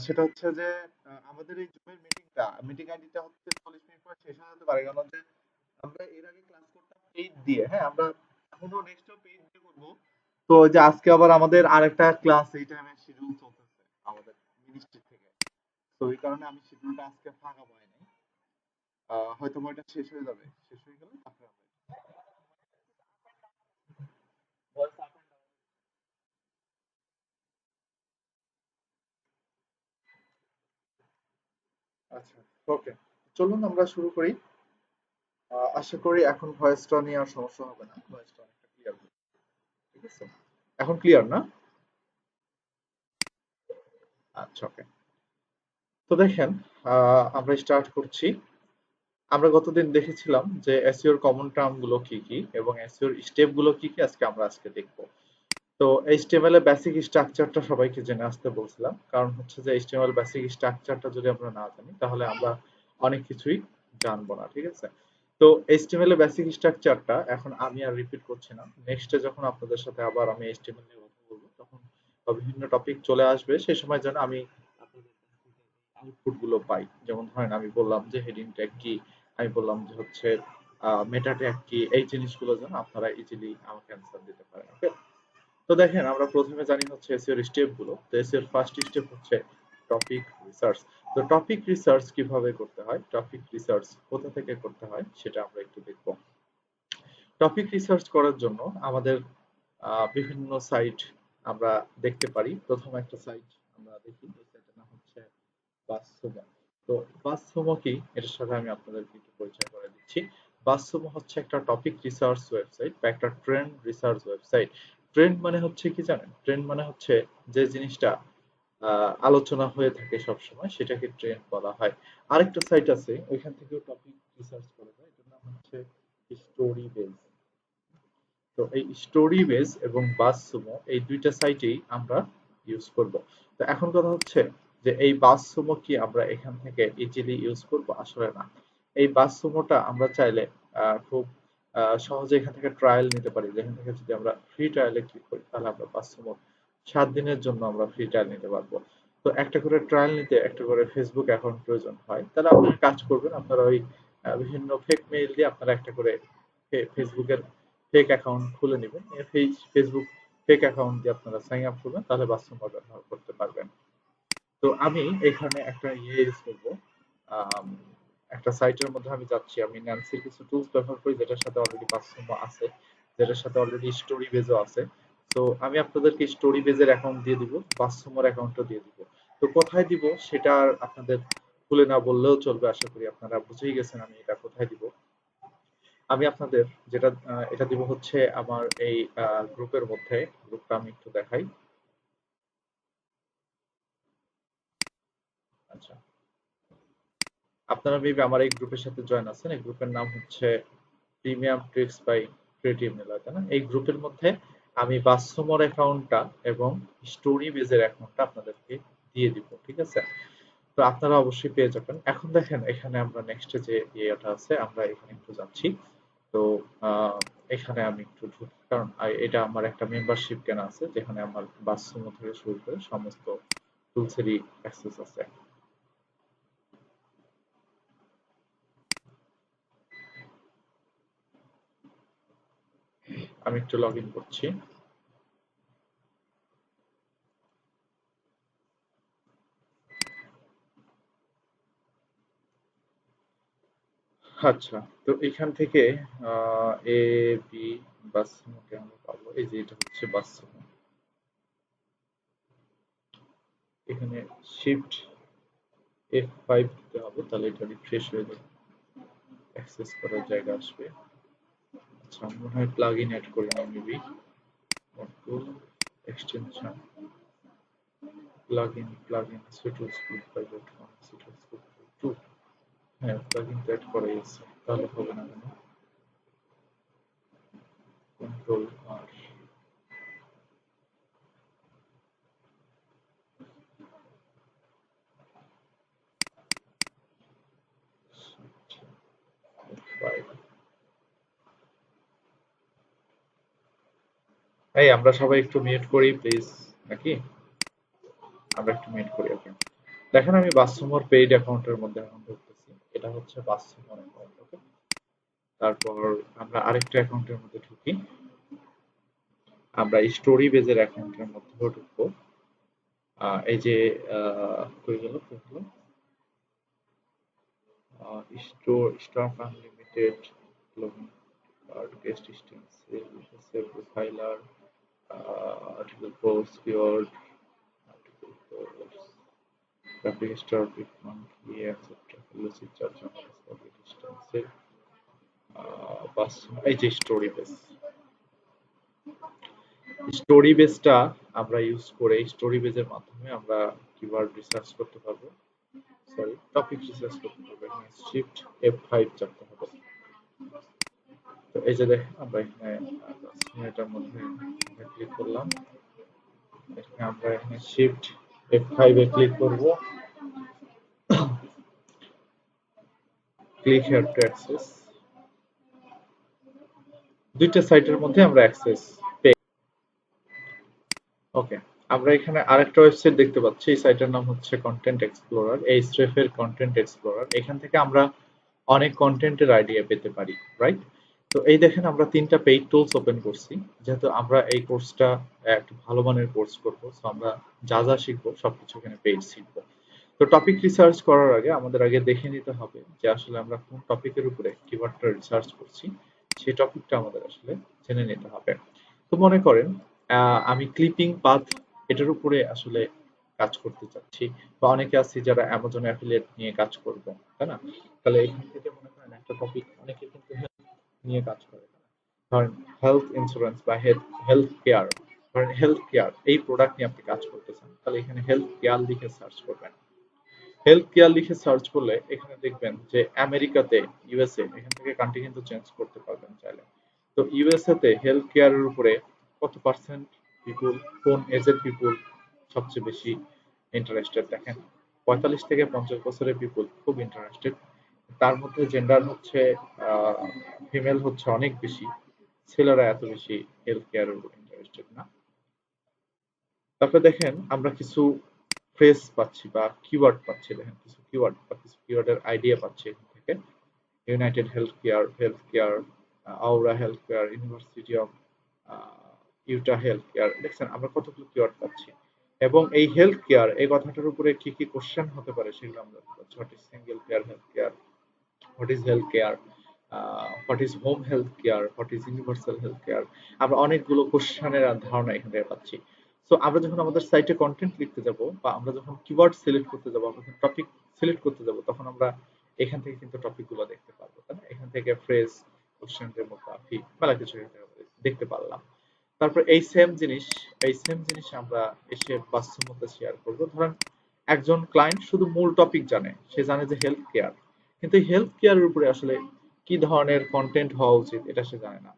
সেটা হচ্ছে যে আমাদের এই জুমের মিটিং আইডিটা হচ্ছে 40 মিনিট পর শেষ হয়ে যেতে পারে, কারণ যে আমরা এর আগে ক্লাস করতাম পেইড দিয়ে। হ্যাঁ, আমরা এখনো নেক্সটও পেইড দিয়ে করবো। তো ওই যে আজকে আবার আমাদের আরেকটা ক্লাস এই টাইমে শিডিউল চলতেছে আমাদের মিনিস্ট্রি থেকে। তো এই কারণে আমি শিডিউলটা আজকে ফাঁকা পাই নাই। হয়তো ওইটা শেষ হয়ে যাবে, শেষ হয়ে গেলে তারপরে আমরা আচ্ছা, ওকে, চলুন আমরা শুরু করি। আশা করি এখন ভয়েসটা নিয়ে আর সমস্যা হবে না, ভয়েসটা অনেকটা ক্লিয়ার হবে। ঠিক আছে, এখন ক্লিয়ার না? আচ্ছা, ওকে। তো দেখেন, আমরা স্টার্ট করছি। আমরা গতদিন দেখেছিলাম যে এসইওর কমন টার্ম গুলো কি কি এবং এসইওর স্টেপ গুলো কি কি, আজকে দেখবো। তো এইচটিএমএল এর বেসিক স্ট্রাকচারটা সবাইকে জেনে আসতে বলছিলাম, কারণ হচ্ছে যে এইচটিএমএল বেসিক স্ট্রাকচারটা যদি আমরা না জানি তাহলে আমরা অনেক কিছুই জানবো না। ঠিক আছে, তো এইচটিএমএল এর বেসিক স্ট্রাকচারটা এখন আমি আর রিপিট করছি না। নেক্সটে যখন আপনাদের সাথে আবার আমি এইচটিএমএল নিয়ে কথা বলবো তখন বিভিন্ন টপিক চলে আসবে, সেই সময় যেন আমি আপনাদের আউটপুট গুলো পাই। যেমন ধরেন আমি বললাম যে হেডিং ট্যাগ কি, আমি বললাম যে হচ্ছে মেটা ট্যাগ কি, এই জিনিসগুলো যেন আপনারা ইজিলি আমাকে অ্যান্সার দিতে পারেন। ওকে, তো দেখেন আমরা প্রথমে জানি হচ্ছে এসইও এর স্টেপ গুলো। তো এসইও এর ফার্স্ট স্টেপ হচ্ছে টপিক রিসার্চ। তো টপিক রিসার্চ কিভাবে করতে হয়, টপিক রিসার্চ কোথা থেকে করতে হয় সেটা আমরা একটু দেখব। টপিক রিসার্চ করার জন্য আমাদের বিভিন্ন সাইট আমরা দেখতে পারি। প্রথম একটা সাইট আমরা দেখি, এই সাইটের নাম হচ্ছে বাসসুমো। তো বাসসুমো কি, এটার সাথে আমি আপনাদেরকে একটু পরিচয় করে দিচ্ছি। বাসসুমো হচ্ছে একটা টপিক রিসার্চ ওয়েবসাইট বা একটা ট্রেন্ড রিসার্চ ওয়েবসাইট। ট্রেন্ড মানে হচ্ছে কি জানেন? ট্রেন্ড মানে হচ্ছে যে জিনিসটা আলোচনা হয়ে থাকে সব সময় সেটাকে ট্রেন্ড বলা হয়। আরেকটা সাইট আছে, ওইখান থেকেও টপিক রিসার্চ করা যায়, এটার নাম হচ্ছে স্টোরি বেজ। তো এই স্টোরি বেজ এবং বাসসুমো এই দুইটা সাইটেই আমরা ইউজ করব। তো এখন কথা হচ্ছে যে এই বাসসুমো কি আমরা এখান থেকে ইজিলি ইউজ করব? আসলে না। এই বাসসুমোটা আমরা চাইলে খুব সহজে এখান থেকে ট্রায়াল নিতে পারি। যেখান থেকে যদি আমরা ফ্রি ট্রায়ালে ক্লিক করি তাহলে আমরা বাসসুমো 7 দিনের জন্য আমরা ফ্রি ট্রায়াল নিতে পারবো। তো একটা করে ট্রায়াল নিতে একটা করে ফেসবুক অ্যাকাউন্ট প্রয়োজন হয়। তাহলে আপনারা কাজ করবেন, আপনারা ওই বিভিন্ন ফেক মেইল দিয়ে আপনারা একটা করে ফেসবুকের ফেক অ্যাকাউন্ট খুলে নেবেন। ফেসবুক ফেক অ্যাকাউন্ট দিয়ে আপনারা সাইন আপ করবেন, তাহলে বাস্তব ব্যবহার করতে পারবেন। তো আমি এখানে একটা ইউজ করবো। আম, একটা সাইটের মধ্যে আমি যাচ্ছি, আমি ন্যান্সির কিছু টুলস ব্যবহার করি যেটার সাথে অলরেডি বাস্তব আছে, যেটার সাথে অলরেডি স্টোরি বেজও আছে। তো আমি আপনাদেরকে স্টোরি বেজের অ্যাকাউন্ট দিয়ে দিব, বাস্তবর অ্যাকাউন্টও দিয়ে দিব। তো কোথায় দিব সেটা আর আপনাদের খুলে না বললেও চলবে, আশা করি আপনারা বুঝেই গেছেন আমি এটা কোথায় দিব। আমি আপনাদের যেটা এটা দিব হচ্ছে আমার এই গ্রুপের মধ্যে। গ্রুপটা আমি একটু দেখাই। আচ্ছা, আপনারা মেবি আমার এই গ্রুপের সাথে জয়েন আছেন। এই গ্রুপের নাম হচ্ছে প্রিমিয়াম ট্রিক্স বাই ক্রিয়েটিভ মেলা, তাই না? এই গ্রুপের মধ্যে আমি বাস্তবর অ্যাকাউন্টটা এবং স্টোরি বেজের অ্যাকাউন্টটা আপনাদেরকে দিয়ে দিব। ঠিক আছে, তো আপনারা অবশ্যই পেয়ে যাবেন। এখন দেখেন এখানে আমরা নেক্সটে যে ইয়েটা আছে আমরা এখানে একটু যাচ্ছি। তো আহ, এখানে আমি একটু ঢুকি, কারণ এটা আমার একটা মেম্বারশিপ কেনা আছে যেখানে আমার বাথরুম থেকে শুরু করে সমস্ত টুলসেরই অ্যাক্সেস আছে। আমি একটু লগ ইন করছি। আচ্ছা, তো এখান থেকে এ বি বাথরুমকে আমরা পাবো। এই যে এটা হচ্ছে বাথরুম। এখানে শিফট F5 দিতে হবে, তাহলে এটা রিফ্রেশ হয়ে যাবে, অ্যাক্সেস করার জায়গা আসবে। আচ্ছা, মনে হয় প্লাগ ইন অ্যাড করে নিই মেবি। টুল এক্সটেনশন প্লাগইন সিটুলস গ্রুপ বাই ডট কম সিটুলস গ্রুপ টু। হ্যাঁ, প্লাগইন তো অ্যাড করাই আছে, তাহলে হবে না কেন? কন্ট্রোল আর ফাইল। এই আমরা সবাই একটু মিউট করি প্লিজ, নাকি? আমরা একটু মিউট করি, ওকে। দেখেন আমি বাসমোর পেইড অ্যাকাউন্টের মধ্যে এখন ঢুকতেছি। এটা হচ্ছে বাসমোর অ্যাকাউন্ট। ওকে, তারপর আমরা আরেকটা অ্যাকাউন্টের মধ্যে ঢুকি। আমরা স্টোরি বেজের অ্যাকাউন্টের মধ্যেও ঢুকবো। এই যে কই গেল কই গেল staff unlimited login card guest stencil save profiler article post keyword article post graphic star pick monthly etcetera লুসি চার্জ স্টেন্সিল বাস। এই যে স্টোরি বেসটা আমরা ইউজ করে স্টোরি বেজের মাধ্যমে আমরা কিওয়ার্ড রিসার্চ করতে পারবো, সরি টপিক রিসার্চ করতে পারবো। এখানে শিফট F5 চাপতে হবে। তো এই যে দেখেন আমরা এখানে এটার মধ্যে ক্লিক করলাম। এখানে আমরা এখানে শিফট F5 এ ক্লিক করব। Click here to access. দুইটা সাইটের মধ্যে আমরা অ্যাক্সেস পেয়ে। ওকে, আমরা এখানে আরেকটা ওয়েবসাইট দেখতে পাচ্ছি। এই সাইটের নাম হচ্ছে কন্টেন্ট এক্সপ্লোরার, এইচরেফের কন্টেন্ট এক্সপ্লোরার। এখান থেকে আমরা অনেক কন্টেন্টের আইডিয়া পেতে পারি, রাইট? তো এই দেখেন আমরা তিনটা পেইড টুলস ওপেন করছি। যেহেতু আমরা এই কোর্সটা একটা ভালো মানের কোর্স করব, সো আমরা যা যা শিখবো সবকিছু এখানে পেইড শিখবো। তো টপিক রিসার্চ করার আগে আমাদের আগে দেখে নিতে হবে যে আসলে আমরা কোন টপিকের উপরে কিওয়ার্ডটা রিসার্চ করছি, সেই টপিকটা আমাদের আসলে জেনে নিতে হবে। তো মনে করেন আমি ক্লিপিং পাথ এটার উপরে আসলে কাজ করতে চাচ্ছি, বা অনেকে আছে যারা অ্যামাজন অ্যাফিলিয়েট নিয়ে কাজ করবে, তাই না? তাহলে এখান থেকে মনে করেন একটা টপিক অনেকে কিন্তু হেলথ নিয়ে কাজ করে। ধরেন হেলথ ইন্স্যুরেন্স বা হেলথ কেয়ার, ধরেন হেলথ কেয়ার এই প্রোডাক্ট নিয়ে আপনি কাজ করতেছেন, তাহলে এখানে হেলথ কেয়ার লিখে সার্চ করবেন। হেলথ কেয়ার লিখে সার্চ করলে এখানে দেখবেন যে আমেরিকাতে, ইউএসএ, এখান থেকে কান্ট্রি কিন্তু চেঞ্জ করতে পারবেন চাইলে। তো ইউএসএ তে হেলথ কেয়ারের উপরে কত পার্সেন্ট পিপুল, কোন এজের পিপুল সবচেয়ে বেশি ইন্টারেস্টেড দেখেন। 45 থেকে 50 বছরের পিপুল খুব ইন্টারেস্টেড। তার মধ্যে জেন্ডার হচ্ছে ফিমেল হচ্ছে অনেক বেশি, ছেলেরা এত বেশি হেলথ কেয়ারের উপর ইন্টারেস্টেড না। তারপরে দেখেন আমরা কিছু ফ্রেজ পাচ্ছি বা কিওয়ার্ড পাচ্ছি। দেখেন কিছু কিওয়ার্ড বা কিছু কিওয়ার্ডের আইডিয়া পাচ্ছি এখান থেকে। United Health Care, Aura Health Care, University of Utah Health Care. দেখছেন আমরা কতগুলো কিওয়ার্ড পাচ্ছি। এবং এই হেলথ কেয়ার এই কথাটার উপরে কি কি কোশ্চেন হতে পারে সেগুলো আমরা দেখতে পাচ্ছি। What is single pair health care, what is health care, what is home health care, what is universal health care. আমরা অনেকগুলো কোশ্চেনের ধারণা এখান থেকে পাচ্ছি। সো আমরা যখন আমাদের সাইটে কন্টেন্ট লিখতে যাব বা আমরা যখন কিওয়ার্ড সিলেক্ট করতে যাব, আমরা যখন টপিক সিলেক্ট করতে যাব, তখন আমরা এখান থেকে কিন্তু টপিক গুলো দেখতে পারবো, তাই না? এখান থেকে ফ্রেজ, কোশ্চেন, ডেমোগ্রাফি, মেলা কিছু এখান থেকে দেখতে পারলাম। তারপর এই সেম জিনিস আমরা এসে বাস্তব মধ্যে শেয়ার করব। ধরেন একজন ক্লায়েন্ট শুধু মূল টপিক জানে, সে জানে যে হেলথ কেয়ার, কিন্তু হেলথ কেয়ারের উপরে আসলে কি ধরনের কন্টেন্ট হওয়া উচিত এটা সে জানে না।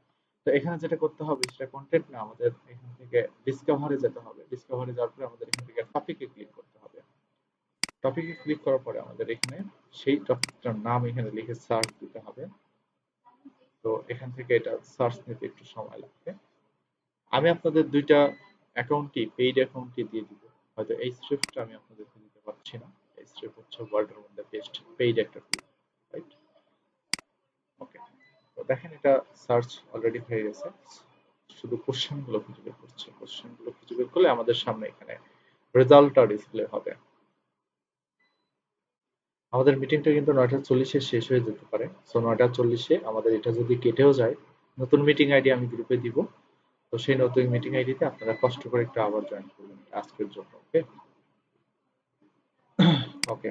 তো এখানে যেটা করতে হবে সেটা কন্টেন্ট না, আমাদের এখান থেকে ডিসকভারে যেতে হবে। ডিসকভারে যাওয়ার পরে আমাদের এখান থেকে টপিকে ক্লিক করতে হবে। টপিকে ক্লিক করার পরে আমাদের এখানে সেই টপিকটার নাম এখানে লিখে সার্চ দিতে হবে। তো এখান থেকে এটা সার্চ নিতে একটু সময় লাগবে। আমি আপনাদের দুইটা অ্যাকাউন্টই পেইড অ্যাকাউন্টই দিয়ে দিব। হয়তো এই স্ক্রিপ্টটা আমি আপনাদেরকে দিতে পারছি না। এই স্ক্রিপ্ট হচ্ছে ওয়ার্ডের মধ্যে বেস্ট পেইড একটা টুল, রাইট? ওকে, তো দেখেন এটা সার্চ অলরেডি হয়ে গেছে। শুধু কোশ্চেন গুলো খুঁজে বের করছে। কোশ্চেন গুলো খুঁজে বের করলে আমাদের সামনে এখানে রেজাল্টটা ডিসপ্লে হবে। আমাদের মিটিংটা কিন্তু 9:40-এ শেষ হয়ে যেতে পারে। সো 9:40-এ আমাদের এটা যদি কেটেও যায়, নতুন মিটিং আইডি আমি গ্রুপে দিব। তো সেই নতুন মিটিং আইডিতে আপনারা কষ্ট করে একটু আবার জয়েন করবেন আজকের জন্য। ওকে, ওকে,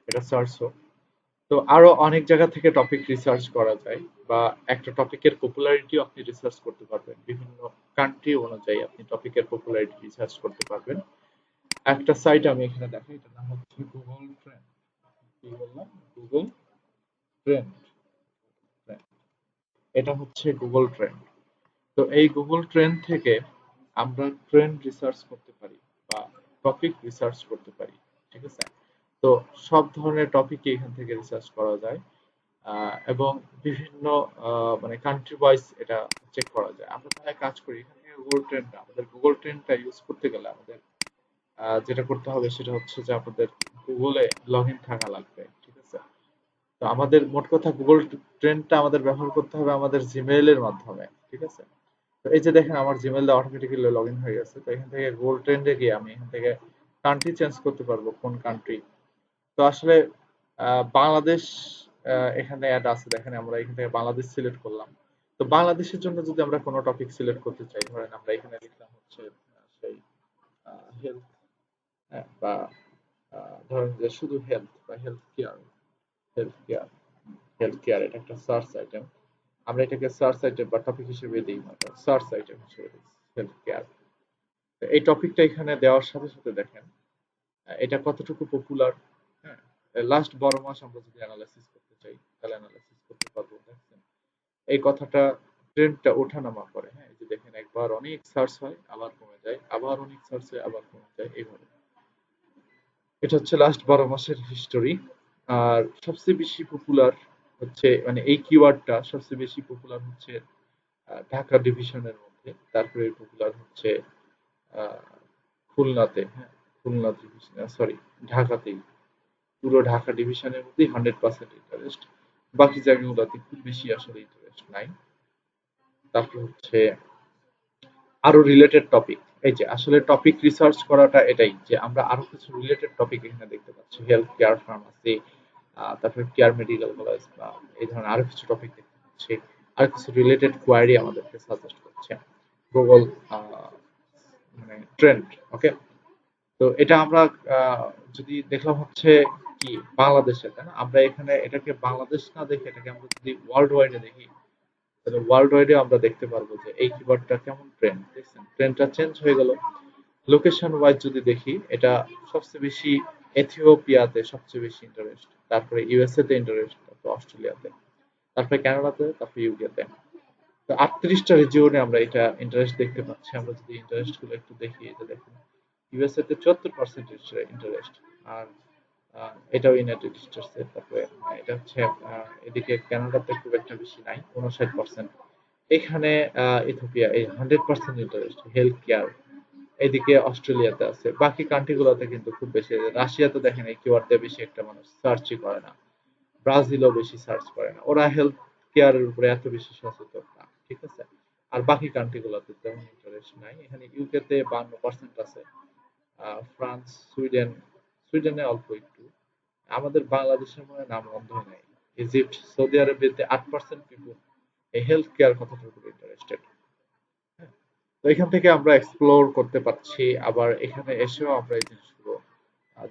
এটা সার্চ হোক। তো আরো অনেক জায়গা থেকে টপিক রিসার্চ করা যায়, বা একটা টপিকের পপুলারিটিও আপনি রিসার্চ করতে পারবেন। বিভিন্ন কান্ট্রি অনুযায়ী আপনি টপিকের পপুলারিটি রিসার্চ করতে পারবেন। একটা সাইট আমি এখানে দেখাই, এটার নাম হচ্ছে গুগল ট্রেন্ড। কি বললাম? Google trend. এটা হচ্ছে গুগল ট্রেন্ড। তো এই গুগল ট্রেন্ড থেকে আমরা ট্রেন্ড রিসার্চ করতে পারি বা টপিক রিসার্চ করতে পারি, ঠিক আছে? তো সব ধরনের টপিকই এখান থেকে রিসার্চ করা যায়। এবং বিভিন্ন মানে কান্ট্রি ওয়াইজ এটা চেক করা যায়। আমরা তাহলে কাজ করি এখান থেকে গুগল ট্রেন্ডটা, আমাদের গুগল ট্রেন্ডটা ইউজ করতে গেলে আমাদের যেটা করতে হবে সেটা হচ্ছে যে আপনাদের গুগলে লগ ইন থাকা লাগবে, ঠিক আছে? তো আমাদের মোট কথা গুগল ট্রেন্ডটা আমাদের ব্যবহার করতে হবে আমাদের জিমেইল এর মাধ্যমে, ঠিক আছে? তো এই যে দেখেন আমার জিমেইল অটোমেটিক্যালি লগ ইন হয়ে গেছে। তো এখান থেকে গুগল ট্রেন্ডে গিয়ে আমি এখান থেকে কান্ট্রি চেঞ্জ করতে পারবো, কোন কান্ট্রি। তো আসলে বাংলাদেশ এখানে অ্যাড আছে, দেখেন আমরা এখান থেকে বাংলাদেশ সিলেক্ট করলাম। তো বাংলাদেশের জন্য যদি আমরা কোনো টপিক সিলেক্ট করতে চাই, ধরেন আমরা এখানে লিখলাম হচ্ছে সেই হেলথ, বা ধরেন যে শুধু হেলথ বা health care, health care, health care এটা একটা সার্চ আইটেম। আমরা এটাকে সার্চ আইটেম বা টপিক হিসেবে দিই, সার্চ আইটেম হিসেবে দিই হেলথ কেয়ার। এই টপিকটা এখানে দেওয়ার সাথে সাথে দেখেন এটা কতটুকু পপুলার। হ্যাঁ, লাস্ট 12 মাস আমরা যদি অ্যানালাইসিস করতে চাই তাহলে অ্যানালাইসিস করতে পারবো। দেখছেন এই কথাটা ট্রেন্ডটা ওঠানামা করে। হ্যাঁ, এই যে দেখেন একবার অনেক সার্চ হয় আবার কমে যায়, আবার অনেক সার্চ হয় আবার কমে যায়, এইভাবে। এটা হচ্ছে লাস্ট 12 মাসের হিস্টোরি। আর সবচেয়ে বেশি পপুলার হচ্ছে মানে এই কিওয়ার্ডটা সবচেয়ে বেশি পপুলার হচ্ছে ঢাকা ডিভিশনের মধ্যে, তারপরে পপুলার হচ্ছে আহ, খুলনাতে। হ্যাঁ, খুলনা ডিভিশন, সরি, ঢাকাতেই। পুরো ঢাকা ডিভিশনের মধ্যেই 100% ইন্টারেস্ট, বাকি জায়গাগুলোতে খুব বেশি আসলে ইন্টারেস্ট নাই। তারপর হচ্ছে আরো রিলেটেড টপিক। এই যে আসলে টপিক রিসার্চ করাটা এটাই যে আমরা আরো কিছু রিলেটেড টপিক এখানে দেখতে পাচ্ছি, হেলথ কেয়ার, ফার্মাসি, তারপরে কেয়ার মেডিকেল কলেজ বা এই ধরনের আরো কিছু টপিক দেখতে পাচ্ছি। আর কিছু রিলেটেড কোয়ারি আমাদেরকে সাজেস্ট করছে গুগল মানে ট্রেন্ড। ওকে, তো এটা আমরা যদি দেখলাম হচ্ছে কি বাংলাদেশে, তাই না? আমরা এখানে এটাকে বাংলাদেশ না দেখে এটাকে আমরা যদি ওয়ার্ল্ড ওয়াইডে দেখি, তাহলে ওয়ার্ল্ড ওয়াইডে আমরা দেখতে পারবো যে এই কিওয়ার্ডটা কেমন ট্রেন্ড, দেখছেন ট্রেন্ডটা চেঞ্জ হয়ে গেল। লোকেশন ওয়াইজ যদি দেখি, এটা সবচেয়ে বেশি এথিওপিয়াতে সবচেয়ে বেশি ইন্টারেস্ট, তারপরে ইউএসএ তে ইন্টারেস্ট, তারপরে অস্ট্রেলিয়াতে, তারপরে কানাডাতে, তারপরে ইউকেতে। তো 38টা রিজিয়নে আমরা এটা ইন্টারেস্ট দেখতে পাচ্ছি। আমরা যদি ইন্টারেস্ট গুলো একটু দেখি, এটা দেখুন ইউএসএ তে 74% ইন্টারেস্ট। আর এটাও ইউনাইটেড স্টেটসে। তারপরে এটা হচ্ছে এদিকে কানাডাতে খুব একটা বেশি নাই, 59%। এখানে ইথিওপিয়া এই 100% ইন্টারেস্ট হেলথ কেয়ার। এদিকে অস্ট্রেলিয়াতে আছে, বাকি কান্ট্রি গুলোতে কিন্তু খুব বেশি। রাশিয়াতে দেখেন এই কিওয়ার্ড দিয়ে বেশি একটা মানুষ সার্চই করে না, ব্রাজিলও বেশি সার্চ করে না, ওরা হেলথ কেয়ারের উপরে এত বেশি সচেতন না, ঠিক আছে? আর বাকি কান্ট্রি গুলোতে তেমন ইন্টারেস্ট নাই। এখানে ইউকে তে 52% আছে, ফ্রান্স, সুইডেন, সুইডেনে অল্প একটু। আমাদের বাংলাদেশের মনে হয় নাম গন্ধই নাই। ইজিপ্ট, সৌদি আরবিয়াতে 8% পিপল এই হেলথ কেয়ার কথাটার উপর ইন্টারেস্টেড। তো এখান থেকে আমরা এক্সপ্লোর করতে পারছি, আবার এখানে এসেও আমরা এই জিনিসগুলো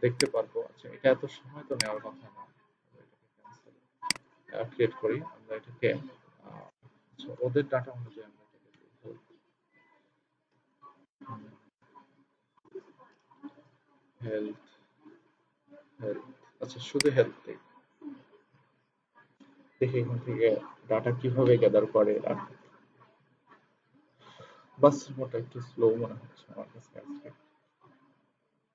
দেখতে পারবো। আচ্ছা, এটা এত সময় তো নেওয়ার কথা না, ক্রিয়েট করি আমরা এটাকে। আচ্ছা, ওদের ডাটা অনুযায়ী আমরা এটাকে হেলথ, হেলথ, আচ্ছা শুধু হেলথ দেখি এখান থেকে ডাটা কিভাবে গ্যাদার করে এরা। বাস মোটা একটু স্লো মনে হচ্ছে আমার কাছে আজকে।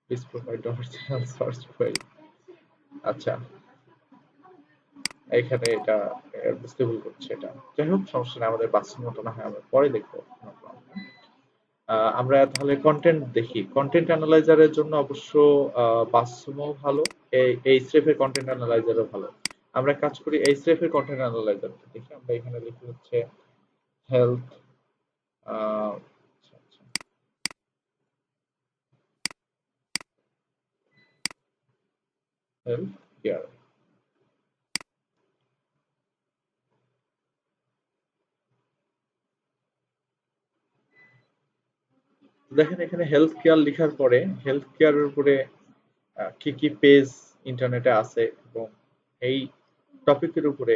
Please provide original search file. আচ্ছা, এখানে এটা বুঝতে ভুল করছে। এটা যাই হোক, সমস্যা নেই, আমাদের বাস্তব মতো না হয় আমরা পরে দেখবো। আমরা তাহলে কন্টেন্ট দেখি। কন্টেন্ট অ্যানালাইজারের জন্য অবশ্য বাসমো ভালো, এই এইচরেফ এর কন্টেন্ট অ্যানালাইজারও ভালো। আমরা কাজ করি এইচরেফ এর কন্টেন্ট অ্যানালাইজার দেখি। আমরা এখানে লিখি হচ্ছে হেলথ, হেলথ কেয়ার। দেখেন এখানে হেলথ কেয়ার লেখার পরে হেলথ কেয়ারের উপরে কি কি পেজ ইন্টারনেটে আছে, এবং এই টপিকের উপরে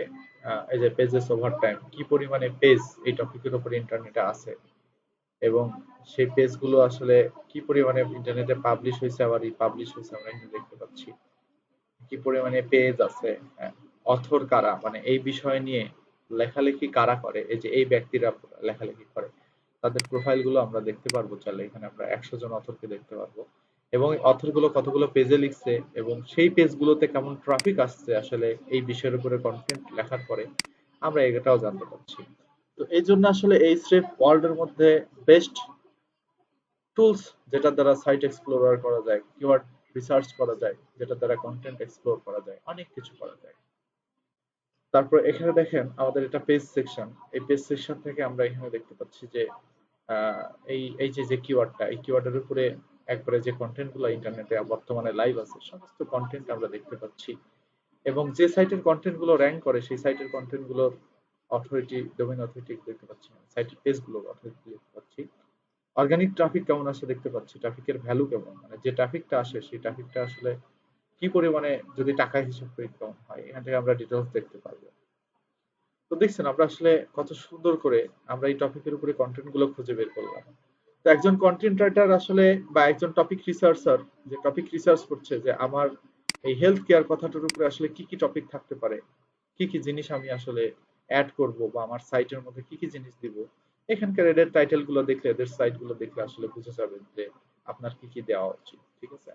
এই যে পেজেস ওভার টাইম কি পরিমাণে পেজ এই টপিকের উপরে ইন্টারনেটে আছে, এবং সেই পেজগুলো আসলে কি পরিমাণে ইন্টারনেটে পাবলিশ হয়েছে, আবার রিপাবলিশ হয়েছে আমরা এখানে দেখতে পাচ্ছি। কি পরিমাণে পেজ আছে, অথর কারা, মানে এই বিষয় নিয়ে লেখালেখি কারা করে, এই যে এই ব্যক্তিরা লেখালেখি করে তাদের প্রোফাইল গুলো আমরা দেখতে পারবো। চাইলে এখানে আমরা 100 জন অথরকে দেখতে পারবো, এবং অথর গুলো কতগুলো পেজে লিখছে এবং সেই পেজগুলোতে কেমন ট্রাফিক আসছে আসলে এই বিষয়ের উপরে কন্টেন্ট লেখার পরে আমরা এটাও জানতে পারছি। তো এই জন্য আসলে এই স্রেফ ওয়ার্ল্ড এর মধ্যে বেস্ট টুলস যেটার দ্বারা সাইট এক্সপ্লোরার করা যায়, কিওয়ার্ড রিসার্চ করা যায়, যেটার দ্বারা কন্টেন্ট এক্সপ্লোর করা যায়, অনেক কিছু করা যায়। তারপর এখানে দেখেন আমাদের এটা পেজ সেকশন। এই পেজ সেকশন থেকে আমরা এখানে দেখতে পাচ্ছি যে আহ, এই যে কিওয়ার্ডটা, এই কিওয়ার্ডের উপরে একবারে যে কন্টেন্ট গুলো ইন্টারনেটে বর্তমানে লাইভ আছে সমস্ত কন্টেন্ট আমরা দেখতে পাচ্ছি। এবং যে সাইটের কন্টেন্ট গুলো র্যাঙ্ক করে সেই সাইটের কন্টেন্ট গুলোর অথরিটি, ডোমেইন অথরিটি দেখতে পাচ্ছি, সাইটের পেজ গুলোর অথরিটি দেখতে পাচ্ছি। অর্গানিক ট্রাফিক কেমন আসে দেখতে পাচ্ছি, ট্রাফিকের ভ্যালু কেমন, মানে যে ট্রাফিকটা আসে সেই ট্রাফিকটা আসলে কি পরিমাণে যদি টাকায় হিসাব করি কেমন হয়, এখান থেকে আমরা ডিটেলস দেখতে পারবো। তো দেখছেন আমরা আসলে কত সুন্দর করে আমরা এই টপিকের উপরে কন্টেন্ট গুলো খুঁজে বের করলাম। তো একজন কন্টেন্ট রাইটার আসলে বা একজন টপিক রিসার্চার যে টপিক রিসার্চ করছে যে আমার এই হেলথ কেয়ার কথাটার উপরে আসলে কি কি টপিক থাকতে পারে, কি কি জিনিস আমি আসলে অ্যাড করব বা আমার সাইটের মধ্যে কি কি জিনিস দিব, এখানকার এদের টাইটেল গুলো দেখলে, এদের সাইট গুলো দেখলে আসলে বুঝে যাবেন যে আপনার কি কি দেওয়া উচিত। ঠিক আছে?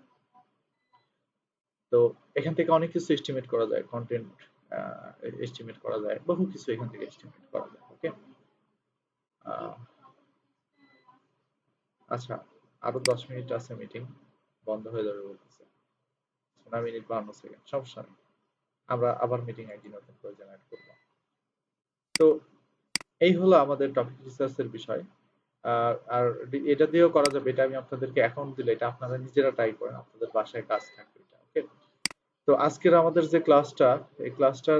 তো এখান থেকে অনেক কিছু এস্টিমেট করা যায়, কন্টেন্ট এস্টিমেট করা যায়, বহু কিছু এখান থেকে এস্টিমেট করা যায়। ওকে, আচ্ছা, আরো 10 মিনিট আছে, মিটিং বন্ধ হয়ে যাবে বলতেছে। 9 মিনিট 52 সেকেন্ড, সমস্যা নেই, আমরা আবার মিটিং একদিন নতুন করে জেনারেট করবো। তো এই হলো আমাদের টপিক রিসার্চের বিষয়। আর এটা দিয়েও করা যাবে, এটা আমি আপনাদেরকে অ্যাকাউন্ট দিলে এটা আপনারা নিজেরা ট্রাই করেন, আপনাদের বাসায় কাজ থাকবে এটা। ওকে, তো আজকের আমাদের যে ক্লাসটা, এই ক্লাসটার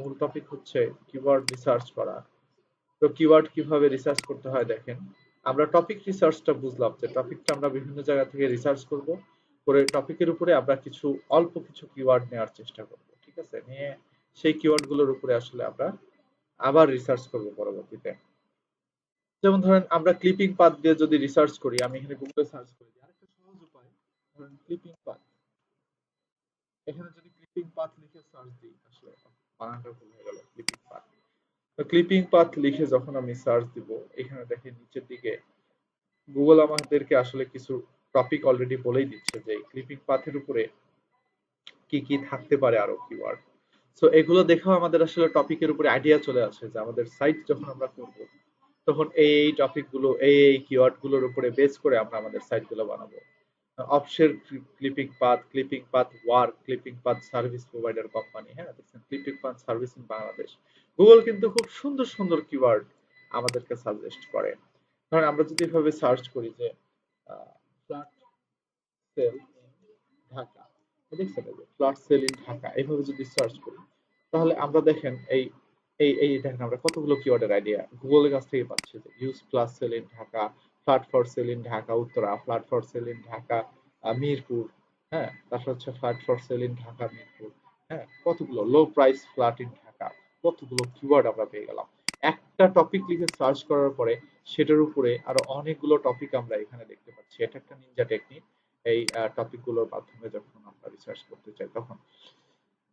মূল টপিক হচ্ছে কিওয়ার্ড রিসার্চ করা। তো কিওয়ার্ড কিভাবে রিসার্চ করতে হয় দেখেন, আমরা টপিক রিসার্চটা বুঝলাম যে টপিকটা আমরা বিভিন্ন জায়গা থেকে রিসার্চ করব, করে টপিকের উপরে আমরা কিছু অল্প কিছু কিওয়ার্ড নেওয়ার চেষ্টা করব। ঠিক আছে? নিয়ে সেই কিওয়ার্ড গুলোর উপরে আসলে আমরা আবার রিসার্চ করব পরবর্তীতে। যেমন ধরেন আমরা ক্লিপিং পাথ দিয়ে যদি রিসার্চ করি, আমি এখানে গুগলে সার্চ করি, আরেকটা সহজ উপায়, ধরেন ক্লিপিং পাথ, এখানে যদি ক্লিপিং পাথ লিখে সার্চ দিই, আসলে বানানটা ভুল হয়ে গেল, ক্লিপিং পাথ। তো ক্লিপিং পাথ লিখে যখন আমি সার্চ দিব, এখানে দেখেন নিচের দিকে গুগল আমাদেরকে আসলে কিছু টপিক অলরেডি বলেই দিচ্ছে যে ক্লিপিং পাথের উপরে কি কি থাকতে পারে আরো কিওয়ার্ড। সো এগুলো দেখেও আমাদের আসলে টপিকের উপরে আইডিয়া চলে আসে যে আমাদের সাইট যখন আমরা করব তখন এই টপিক গুলো, এই কিওয়ার্ড গুলোর উপরে বেস করে আমরা আমাদের সাইট গুলো বানাবো। Option clipping path work, clipping path service provider company, হ্যাঁ দেখছেন clipping path service in Bangladesh. Google কিন্তু খুব সুন্দর সুন্দর কিওয়ার্ড আমাদেরকে সাজেস্ট করে। ধরেন আমরা যদি এভাবে সার্চ করি যে ফ্ল্যাট সেল ইন ঢাকা, দেখছেন এই যে ফ্ল্যাট সেল ইন ঢাকা, এইভাবে যদি সার্চ করি তাহলে আমরা দেখেন এই দেখেন আমরা কতগুলো কিওয়ার্ডের আইডিয়া গুগলের কাছ থেকে পাচ্ছি যে use plus sale in Dhaka, flat for sale in Dhaka Uttara, flat for sale in Dhaka Mirpur, হ্যাঁ তারপর হচ্ছে flat for sale in Dhaka Mirpur, হ্যাঁ কতগুলো low price flat in Dhaka, কতগুলো কিওয়ার্ড আমরা পেয়ে গেলাম। একটা টপিক লিখে সার্চ করার পরে সেটার উপরে আরো অনেকগুলো টপিক আমরা এখানে দেখতে পাচ্ছি। এটা একটা নিনজা টেকনিক, এই টপিক গুলোর মাধ্যমে যখন আমরা রিসার্চ করতে চাই তখন।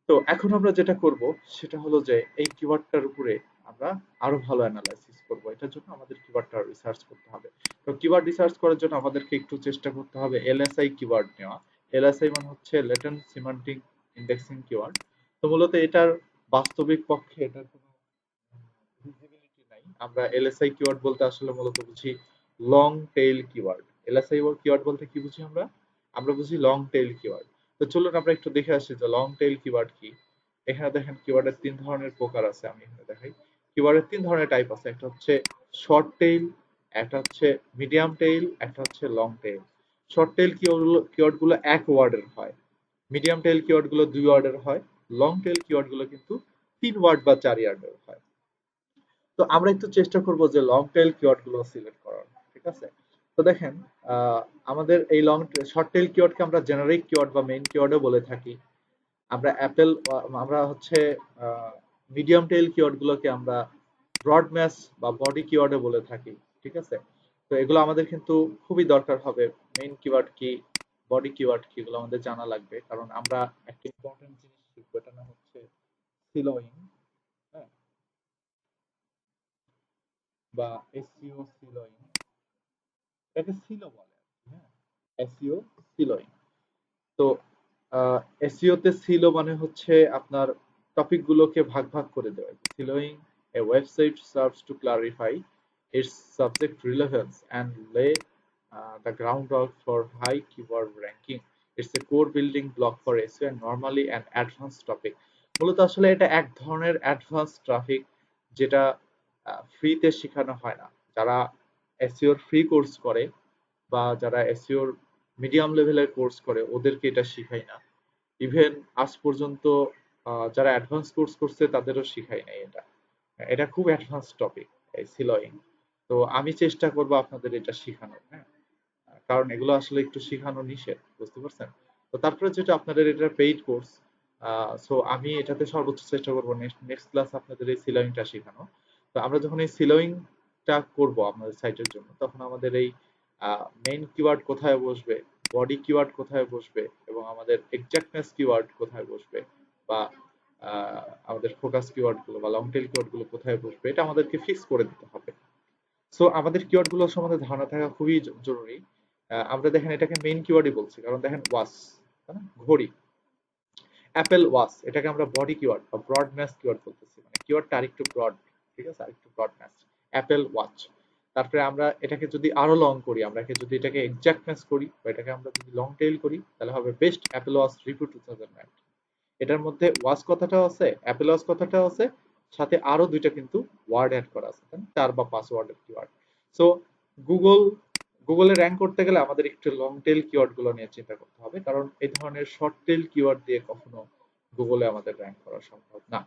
তো এখন আমরা যেটা করব সেটা হলো যে এই কিওয়ার্ডটার উপরে আমরা আরো ভালো অ্যানালাইসিস করব, এটার জন্য আমাদের কিওয়ার্ডটা রিসার্চ করতে হবে। তো কিওয়ার্ড রিসার্চ করার জন্য আমাদেরকে একটু চেষ্টা করতে হবে এলএসআই কিওয়ার্ড নেওয়া। এলএসআই মানে হচ্ছে লেটেন্ট সিমান্টিক ইন্ডেক্সিং কিওয়ার্ড। তো মূলত এটার বাস্তবিক পক্ষে এটার কোনো ভিজিবিলিটি নাই। আমরা এলএসআই কিওয়ার্ড বলতে আসলে মূলত বুঝি long tail keyword. LSI keyword বলতে কি বুঝি আমরা? আমরা বুঝি লং টেইল কিওয়ার্ড। তো চলুন আমরা একটু দেখে আসি যে লং টেইল কিওয়ার্ড কি। এখানে দেখেন কিওয়ার্ডের 3 ধরনের প্রকার আছে, আমি এখানে দেখাই। কিওয়ার্ডের 3 ধরনের টাইপ আছে, একটা হচ্ছে শর্ট টেইল, একটা হচ্ছে মিডিয়াম টেইল, একটা হচ্ছে long tail. Short tail keyword গুলো এক ওয়ার্ডের হয়, মিডিয়াম টেইল কিওয়ার্ড গুলো 2 ওয়ার্ডের হয়, লং টেইল কিওয়ার্ড গুলো কিন্তু 3 ওয়ার্ড বা 4 ওয়ার্ডের হয়। তো আমরা একটু চেষ্টা করব যে লং টেইল কিওয়ার্ড গুলো সিলেক্ট করার। ঠিক আছে? তো দেখেন আহ, আমাদের এই শর্ট টেইল কিওয়ার্ডকে আমরা জেনারিক কিওয়ার্ড বা মেইন কিওয়ার্ডও বলে থাকি। আমরা হচ্ছে মিডিয়াম টেইল কিওয়ার্ড গুলোকে আমরা ব্রড ম্যাচ বা বডি কিওয়ার্ডও বলে থাকি। ঠিক আছে? তো এগুলো আমাদের কিন্তু খুবই দরকার হবে। মেইন কিওয়ার্ড কি, বডি কিওয়ার্ড কি, এগুলো আমাদের জানা লাগবে, কারণ আমরা একটা ইম্পর্টেন্ট জিনিস শিখবো, এটা না হচ্ছে সিলোইং, হ্যাঁ, বা এসইও সিলোইং, এটাকে সিলো বলে আর কি, হ্যাঁ, এসইও সিলোইং। তো এসইও তে সিলো মানে হচ্ছে আপনার টপিক গুলোকে ভাগ ভাগ করে দেওয়া। সিলোইং a website serves to clarify its subject relevance and lay the groundwork for high keyword ranking. It's a core building block for SEO and normally an advanced topic. মূলত আসলে এটা এক ধরনের অ্যাডভান্স ট্রাফিক, যেটা ফ্রিতে শেখানো হয় না। যারা এসইওর ফ্রি কোর্স করে বা যারা এসইওর মিডিয়াম লেভেলের কোর্স করে ওদেরকে এটা শিখাই না। ইভেন আজ পর্যন্ত যারা অ্যাডভান্স কোর্স করছে তাদেরও শিখাই নাই এটা। এটা খুব অ্যাডভান্স টপিক, এই সিলোইং। তো আমি চেষ্টা করব আপনাদের এটা শেখানোর, হ্যাঁ। কারণ এগুলো আসলে একটু শেখানো নিষেধ, বুঝতে পারছেন? তো তারপরে যেটা আপনাদের এটা পেইড কোর্স, সো আমি এটাতে সর্বোচ্চ চেষ্টা করবো নেক্সট ক্লাস আপনাদের এই সিলোইংটা শেখানো। তো আমরা যখন এই সিলোইংটা করব আপনাদের সাইটের জন্য, তখন আমাদের এই মেইন কিওয়ার্ড কোথায় বসবে, বডি কিওয়ার্ড কোথায় বসবে, এবং আমাদের এক্সাক্টনেস কিওয়ার্ড কোথায় বসবে, বা আমাদের ফোকাস কিওয়ার্ড গুলো বা লং টেল কিওয়ার্ড গুলো কোথায় বসবে, এটা আমাদেরকে ফিক্স করে দিতে হবে। সো আমাদের কিওয়ার্ড গুলো সম্বন্ধে ধারণা থাকা খুবই জরুরি। আমরা দেখেন এটাকে মেইন কিওয়ার্ডই বলছি, কারণ দেখেন ওয়াচ, তাই না? ঘড়ি, অ্যাপেল ওয়াচ, এটাকে আমরা বডি কিওয়ার্ড বা ব্রড ম্যাচ কিওয়ার্ড বলতেছি, মানে কিওয়ার্ডটা আরেকটু ব্রড, ঠিক আছে, আরেকটু ব্রড ম্যাচ, অ্যাপেল ওয়াচ। তারপরে আমরা এটাকে যদি আরো লং করি, আমরা যদি এটাকে এক্সাক্ট ম্যাচ করি বা এটাকে আমরা যদি লং টেইল করি, তাহলে হবে বেস্ট অ্যাপেল ওয়াচ রিভিউ 2009। এটার মধ্যে ওয়াচ কথাটাও আছে, অ্যাপেল ওয়াচ কথাটাও আছে, সাথে আরো দুইটা কিন্তু ওয়ার্ড অ্যাড করা আছে, 4 বা 5 ওয়ার্ডের কিওয়ার্ড। সো গুগল গুগলে র্যাঙ্ক করতে গেলে আমাদের একটু লং টেল কিওয়ার্ড গুলো নিয়ে চিন্তা করতে হবে, কারণ এই ধরনের শর্ট টেল কিওয়ার্ড দিয়ে কখনো গুগলে আমাদের র্যাঙ্ক করা সম্ভব না।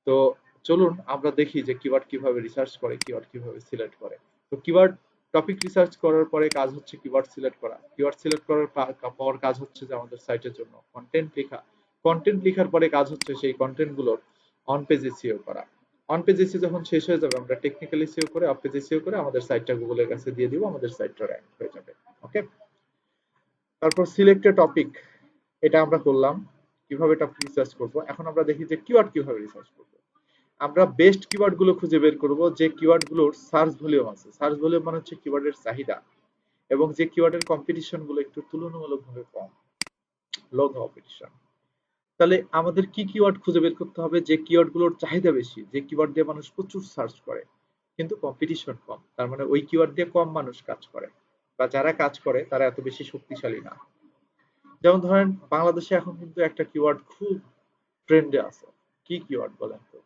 তো চলুন আমরা দেখি যে কিওয়ার্ড কিভাবে রিসার্চ করে, কিওয়ার্ড কিভাবে সিলেক্ট করে। তো কিওয়ার্ড টপিক রিসার্চ করার পরে কাজ হচ্ছে কিওয়ার্ড সিলেক্ট করা। কিওয়ার্ড সিলেক্ট করার পর কাজ হচ্ছে যে আমাদের সাইটের জন্য কন্টেন্ট লেখা। কন্টেন্ট লেখার পরে কাজ হচ্ছে সেই কন্টেন্ট গুলোর অন পেজ এসইও করা। অন পেজ এসইও যখন শেষ হয়ে যাবে, আমরা টেকনিক্যাল এসইও করে অফ পেজ এসইও করে আমাদের সাইটটা গুগলের কাছে দিয়ে দিব, আমাদের সাইটটা র‍্যাঙ্ক হয়ে যাবে। ওকে, তারপর সিলেক্ট এ টপিক, এটা আমরা করলাম। কিভাবে টপিক রিসার্চ করব, এখন আমরা দেখি যে কিওয়ার্ড কিভাবে রিসার্চ করব। আমরা বেস্ট কিওয়ার্ড গুলো খুঁজে বের করব, যে কিওয়ার্ড গুলোর সার্চ ভলিউম আছে। সার্চ ভলিউম মানে হচ্ছে কিওয়ার্ডের চাহিদা, এবং যে কিওয়ার্ডের কম্পিটিশন গুলো একটু তুলনামূলকভাবে কম, লো কম্পিটিশন। তাহলে আমাদের কি কিওয়ার্ড খুঁজে বের করতে হবে, যে কিওয়ার্ড গুলোর চাহিদা বেশি, যে কিওয়ার্ড দিয়ে মানুষ প্রচুর সার্চ করে কিন্তু কম্পিটিশন কম, তার মানে ওই কিওয়ার্ড দিয়ে কম মানুষ কাজ করে, বা যারা কাজ করে তারা এত বেশি শক্তিশালী না। যেমন ধরেন বাংলাদেশে এখন কিন্তু একটা কিওয়ার্ড খুব ট্রেন্ডে আছে। কি কিওয়ার্ড বলেন তো?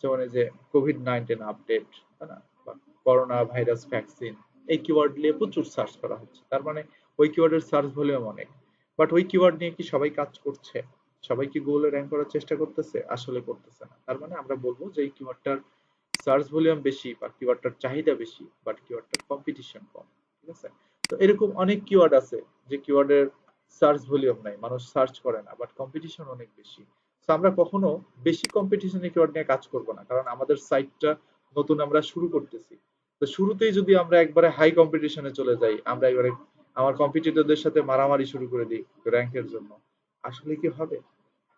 যেমন এই যে কোভিড-19 আপডেট, তাই না, বা করোনা ভাইরাস ভ্যাকসিন, এই কিওয়ার্ড নিয়ে প্রচুর সার্চ করা হচ্ছে। তার মানে ওই কিওয়ার্ডের সার্চ ভলিউম অনেক। বাট ওই কিওয়ার্ড নিয়ে কি সবাই কাজ করছে? সবাই কি গুগলে র্যাঙ্ক করার চেষ্টা করতেছে? আসলে করতেছে না। তার মানে আমরা বলবো যে এই কিওয়ার্ডটার সার্চ ভলিউম বেশি বা কিওয়ার্ডটার চাহিদা বেশি, বাট কিওয়ার্ডটার কম্পিটিশন কম। ঠিক আছে? তো এরকম অনেক কিওয়ার্ড আছে যে কিওয়ার্ডের সার্চ ভলিউম নাই, মানুষ সার্চ করে না, বাট কম্পিটিশন অনেক বেশি। তো আমরা কখনো বেশি কম্পিটিশনের কিওয়ার্ড নিয়ে কাজ করব না, কারণ আমাদের সাইটটা নতুন আমরা শুরু করতেছি। তো শুরুতেই যদি আমরা একবারে হাই কম্পিটিশনে চলে যাই, আমরা একবারে আমার কম্পিটিটরদের সাথে মারামারি শুরু করে দিই র‍্যাঙ্কের জন্য, আসলে কি হবে?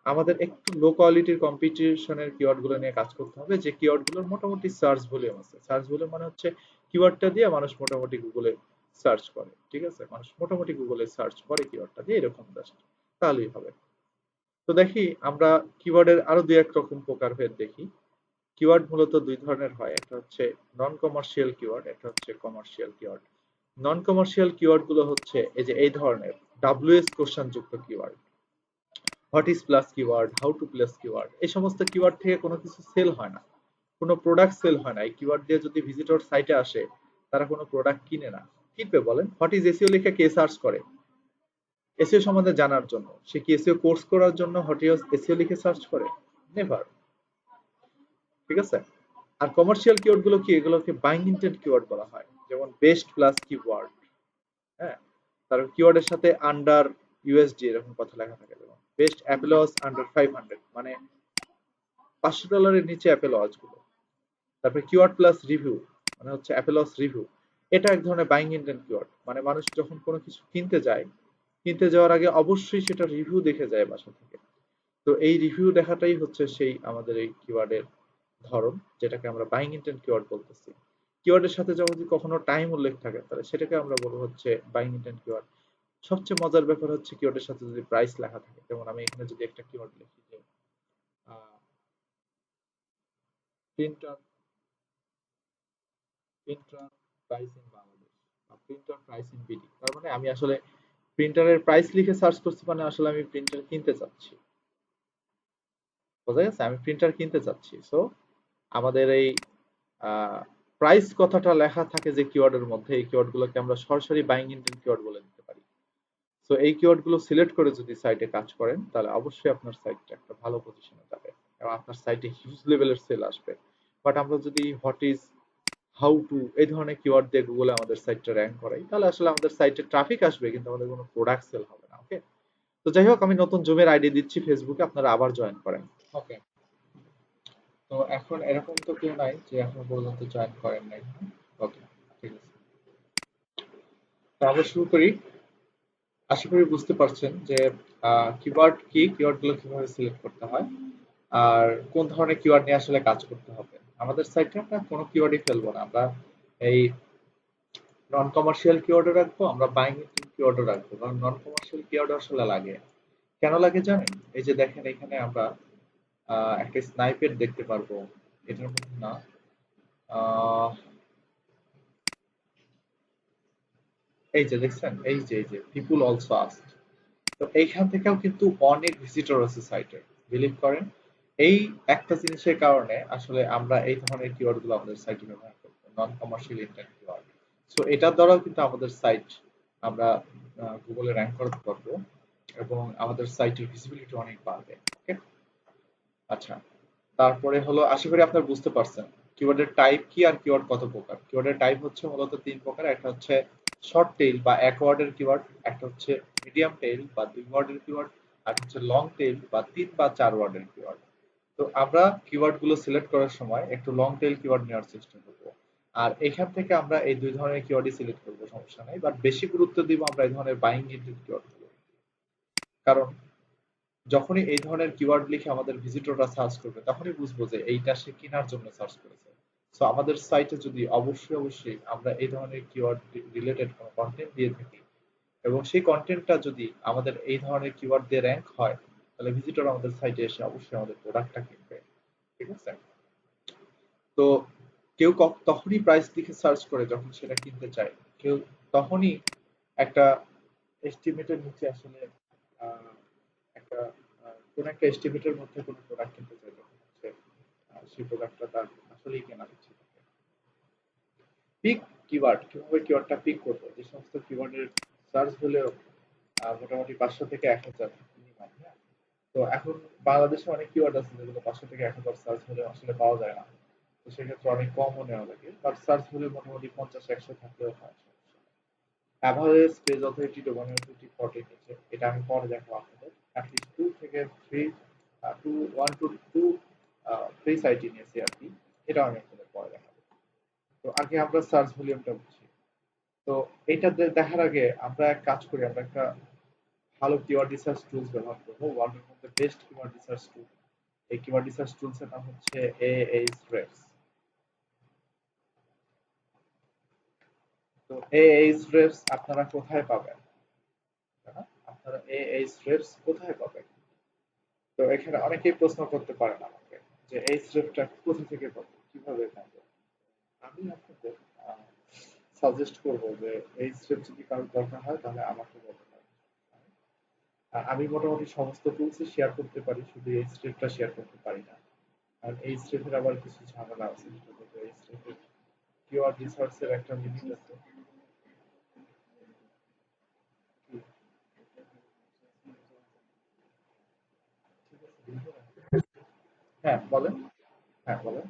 আমাদের একটু লো কোয়ালিটির কম্পিটিশনের কিওয়ার্ড গুলো নিয়ে কাজ করতে হবে, যে কিওয়ার্ড গুলোর মোটামুটি সার্চ ভলিউম আছে। সার্চ ভলিউম মানে হচ্ছে কিওয়ার্ডটা দিয়ে মানুষ মোটামুটি গুগলে সার্চ করে, ঠিক আছে, মানুষ মোটামুটি গুগলে সার্চ করে কিওয়ার্ডটা দিয়ে, এরকম জাস্ট, তাহলেই হবে। তো দেখি আমরা কিওয়ার্ডের আরো দুই এক রকম প্রকারভেদ দেখি। কিওয়ার্ড মূলত দুই ধরনের হয়, একটা হচ্ছে নন কমার্শিয়াল কিওয়ার্ড, একটা হচ্ছে কমার্শিয়াল কিওয়ার্ড। নন কমার্শিয়াল কিওয়ার্ড গুলো হচ্ছে এই যে এই ধরনের ডাব্লিউএস কোশ্চেন যুক্ত keyword, what is plus keyword, how to plus keyword, এই সমস্ত কিওয়ার্ড থেকে কোনো কিছু সেল হয় না, কোনো প্রোডাক্ট সেল হয় না। এই কিওয়ার্ড দিয়ে যদি ভিজিটর সাইটে আসে, তারা কোনো প্রোডাক্ট কিনে না। কিনবে বলেন? হোয়াট ইজ এসইও লিখে কে সার্চ করে এসইও সম্বন্ধে জানার জন্য? সে কি এসইও কোর্স করার জন্য হোয়াট ইজ এসইও লিখে সার্চ করে? নেভার। ঠিক আছে? আর কমার্শিয়াল কিওয়ার্ড গুলো কি, এগুলোকে বাইং ইন্টেন্ট কিওয়ার্ড বলা হয়। যেমন বেস্ট প্লাস কিওয়ার্ড, হ্যাঁ, তার কিওয়ার্ডের সাথে আন্ডার ইউএসডি এরকম কথা লেখা থাকে। যেমন বেস্ট অ্যাপেল ওয়াচ আন্ডার 500, মানে $500 নিচে অ্যাপেল ওয়াচ গুলো। তারপরে কিওয়ার্ড প্লাস রিভিউ, মানে হচ্ছে অ্যাপেল ওয়াচ রিভিউ। এটা এক ধরনের বাইং ইন্টেন্ট কিওয়ার্ড, মানে মানুষ যখন কোনো কিছু কিনতে যায়, কিনতে যাওয়ার আগে অবশ্যই সেটা রিভিউ দেখে যায় বাসা থেকে। তো এই রিভিউ দেখাটাই হচ্ছে সেই আমাদের এই কিওয়ার্ডের ধরন, যেটাকে আমরা বাইং ইন্টেন্ট কিওয়ার্ড বলতেছি। কিওয়ার্ডের সাথে যদি কখনো টাইম উল্লেখ থাকে, তাহলে সেটাকে আমরা বলবো হচ্ছে বাইং ইন্টেন্ট কিওয়ার্ড। সবচেয়ে মজার ব্যাপার হচ্ছে কিওয়ার্ডের সাথে যদি প্রাইস লেখা থাকে। যেমন আমি এখানে যদি একটা কিওয়ার্ড লিখি যে printer printer price in Bangladesh, printer price in BD, তার মানে আমি আসলে প্রিন্টারের প্রাইস লিখে সার্চ করছি, মানে আসলে আমি প্রিন্টার কিনতে চাচ্ছি। বোঝা গেছে, আমি প্রিন্টার কিনতে চাচ্ছি। সো আমাদের এই প্রাইস কথাটা লেখা থাকে যে কিওয়ার্ডের মধ্যে, এই কিওয়ার্ড গুলোকে আমরা সরাসরি বাইং ইন্টেন্ট কিওয়ার্ড বলে দিতে পারি। সো এই কিওয়ার্ড গুলো সিলেক্ট করে যদি সাইটে কাজ করেন, তাহলে অবশ্যই আপনার সাইটটা একটা ভালো পজিশনে যাবে এবং আপনার সাইটে হিউজ লেভেলের সেল আসবে। বাট আমরা যদি হোয়াট ইজ, হাউ টু এই ধরনের কিওয়ার্ড দিয়ে গুগলে আমাদের সাইটটা র্যাঙ্ক করাই, তাহলে আসলে আমাদের সাইটে ট্রাফিক আসবে কিন্তু আমাদের কোনো প্রোডাক্ট সেল হবে না। ওকে, তো যাই হোক, আমি নতুন জুমের আইডি দিচ্ছি ফেসবুকে, আপনারা আবার জয়েন করেন। ওকে, তো এখন এরকম তো কেউ নাই যে এখনো পর্যন্ত জয়েন করেন নাই। ওকে, ঠিক আছে, তো আমরা শুরু করি। আশা করি বুঝতে পারছেন যে কিওয়ার্ড কি, কিওয়ার্ড গুলো কিভাবে সিলেক্ট করতে হয়, আর কোন ধরনের কিওয়ার্ড নিয়ে আসলে কাজ করতে হবে। আমাদের সাইটে আমরা কোনো কিওয়ার্ডই ফেলবো না, আমরা এই নন কমার্শিয়াল কিওয়ার্ডও রাখবো, আমরা বাইং কিওয়ার্ডও রাখবো, কারণ নন কমার্শিয়াল কিওয়ার্ড আসলে লাগে। কেন লাগে জানেন? এই যে দেখেন, এখানে আমরা একটা স্নাইপের দেখতে পারবো, এটার মধ্যে না, আহ, এই যে দেখছেন, এই যে পিপুল অলসো আস্ক, তো এইখান থেকেও কিন্তু অনেক ভিজিটর আছে সাইটে, বিলিভ করেন। এই একটা জিনিসের কারণে আসলে আমরা এই ধরনের কিওয়ার্ড গুলো আমাদের সাইটে ব্যবহার করবো, নন কমার্শিয়াল ইন্টেন্ট কিওয়ার্ড। সো এটার দ্বারাও কিন্তু আমাদের সাইট আমরা গুগলে র্যাঙ্ক করতে পারবো এবং আমাদের সাইটের ভিজিবিলিটি অনেক বাড়বে। ওকে, আচ্ছা, তারপরে হলো, আশা করি আপনারা বুঝতে পারছেন কিওয়ার্ডের টাইপ কি আর কিওয়ার্ড কত প্রকার। কিওয়ার্ডের টাইপ হচ্ছে মূলত তিন প্রকার, একটা হচ্ছে শর্ট টেইল বা এক ওয়ার্ডের কিওয়ার্ড, একটা হচ্ছে মিডিয়াম টেইল বা দুই ওয়ার্ডের কিওয়ার্ড, আর হচ্ছে লং টেইল বা তিন বা চার ওয়ার্ডের কিওয়ার্ড। তো আমরা কিওয়ার্ড গুলো সিলেক্ট করার সময় একটু লং টেইল কিওয়ার্ড নেওয়ার চেষ্টা করবো, আর এখান থেকে আমরা এই দুই ধরনের কিওয়ার্ডই সিলেক্ট করবো, সমস্যা নাই। বাট বেশি গুরুত্ব দিব আমরা এই ধরনের বাইং ইন্টেন্ট কিওয়ার্ড গুলো, কারণ যখনই এই ধরনের কিওয়ার্ড লিখে আমাদের ভিজিটররা সার্চ করবে, তখনই বুঝবো যে এইটা সে কেনার জন্য সার্চ করেছে। সো আমাদের সাইটে যদি অবশ্যই আমরা এই ধরনের কিওয়ার্ড রিলেটেড কোনো কন্টেন্ট দিয়ে থাকি এবং সেই কন্টেন্টটা যদি আমাদের এই ধরনের কিওয়ার্ড দিয়ে র্যাঙ্ক হয়, তাহলে ভিজিটর আমাদের সাইটে এসে অবশ্যই আমাদের প্রোডাক্টটা কিনবে। ঠিক আছে, তো কেউ তখনই প্রাইস লিখে সার্চ করে যখন সেটা কিনতে চায়, কেউ তখনই একটা এস্টিমেটের নিচে আসলে একটা কোন একটা এস্টিমেটের মধ্যে কোনো প্রোডাক্ট কিনতে চাই, তখন হচ্ছে সেই প্রোডাক্টটা তার আসলেই কেনা উচিত। পিক কিওয়ার্ড, কিভাবে কিওয়ার্ডটা পিক করবো, যে সমস্ত কিওয়ার্ডের সার্চ হলেও মোটামুটি 500 থেকে 1000 মিনিমাম। হ্যাঁ, তো এখন বাংলাদেশে অনেক কিওয়ার্ড আছে যেগুলো 500 থেকে 1000 সার্চ হলে আসলে পাওয়া যায় না, তো সেক্ষেত্রে অনেক কমও নেওয়া লাগে, বাট সার্চ হলে মোটামুটি 50-100 থাকলেও হয়। Average page authority, domain authority 40 নিচে, এটা আমি পরে দেখাবো আপনাদের। অ্যাটলিস্ট 2 থেকে 3, 1 টু 2 ফ্রি সাইট নিয়েছি আর কি, এটা আমি আপনাদের পরে দেখাবো। তো আগে আমরা সার্চ ভলিউমটা বুঝি। তো এটা দেখার আগে আমরা এক কাজ করি, আমরা একটা ভালো কিওয়ার্ড রিসার্চ টুলস ব্যবহার করবো, ওয়ার্ল্ডের মধ্যে বেস্ট কিওয়ার্ড রিসার্চ টুল। এই কিওয়ার্ড রিসার্চ টুলস এর নাম হচ্ছে Ahrefs। তো Ahrefs আপনারা কোথায় পাবেন? আপনারা Ahrefs কোথায় পাবেন? তো এখানে অনেকেই প্রশ্ন করতে পারেন আমাকে যে এই স্রেফটা কোথা থেকে পাবো, কিভাবে পাবো। আমি আপনাদের সাজেস্ট করব যে এই স্রেফ যদি কারোর দরকার হয় তাহলে আমাকে বলতে পারেন। আমি মোটামুটি সমস্ত টুলসই শেয়ার করতে পারি, শুধু এই স্রেফটা শেয়ার করতে পারি না। আর এই স্রেফের আবার কিছু ঝামেলা আছে, সেটা হলো এই স্রেফের কিওয়ার্ড রিসার্চের একটা লিমিট আছে। হ্যাঁ বলেন, হ্যাঁ বলেন,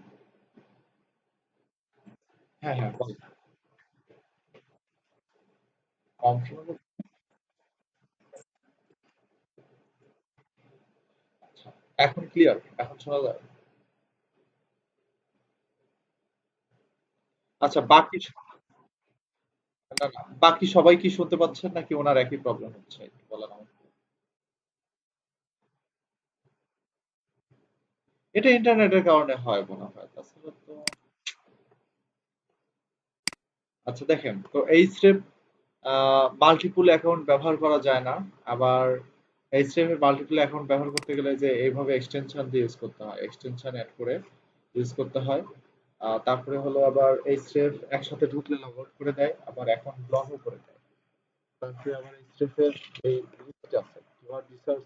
হ্যাঁ হ্যাঁ বলেন। কম শোনা যাচ্ছে? আচ্ছা, এখন ক্লিয়ার, এখন শোনা যায়? আচ্ছা, বাকি না না, বাকি সবাই কি শুনতে পাচ্ছেন নাকি ওনার একই প্রবলেম হচ্ছে, একটু বলেন আমাকে। এটা ইন্টারনেটের কারণে হয় মনে হয়, তাছাড়া তো। আচ্ছা দেখেন, তো এই স্টেপ মাল্টিপুল অ্যাকাউন্ট ব্যবহার করা যায় না। আবার এই স্টেপে মাল্টিপুল অ্যাকাউন্ট ব্যবহার করতে গেলে যে এইভাবে এক্সটেনশন দিয়ে ইউজ করতে হয়, এক্সটেনশন অ্যাড করে ইউজ করতে হয়। তারপরে হলো আবার এইচএফ একসাথে ঢুকলে লগ আউট করে দেয়, আবার এখন ব্লকও করে দেয়। তারপরে আবার এইচএফ এর এই লিমিট আছে, কিওয়ার্ড রিসার্চ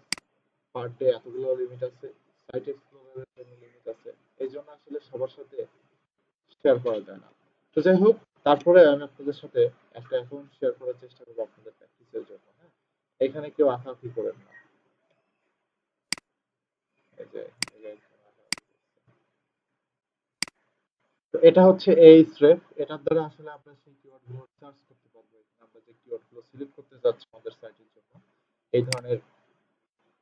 পার ডে এতগুলো লিমিট আছে, সাইট এক্সপ্লোরারের জন্য লিমিট আছে। এই জন্য আসলে সবার সাথে শেয়ার করা যায় না। তো যাই হোক, তারপরে আমি আপনাদের সাথে একটা অ্যাকাউন্ট শেয়ার করার চেষ্টা করবো আপনাদের প্র্যাকটিসের জন্য। হ্যাঁ, এখানে কেউ আঁকাআঁকি করেন না। এই যে এই যে তো এটা হচ্ছে এই স্ট্রেপ, এটার দ্বারা আসলে আমরা সেই কিওয়ার্ড গুলো সার্চ করতে পারবো। এখানে আমরা যে কিওয়ার্ড গুলো সিলেক্ট করতে যাচ্ছি আমাদের সাইটের জন্য, এই ধরনের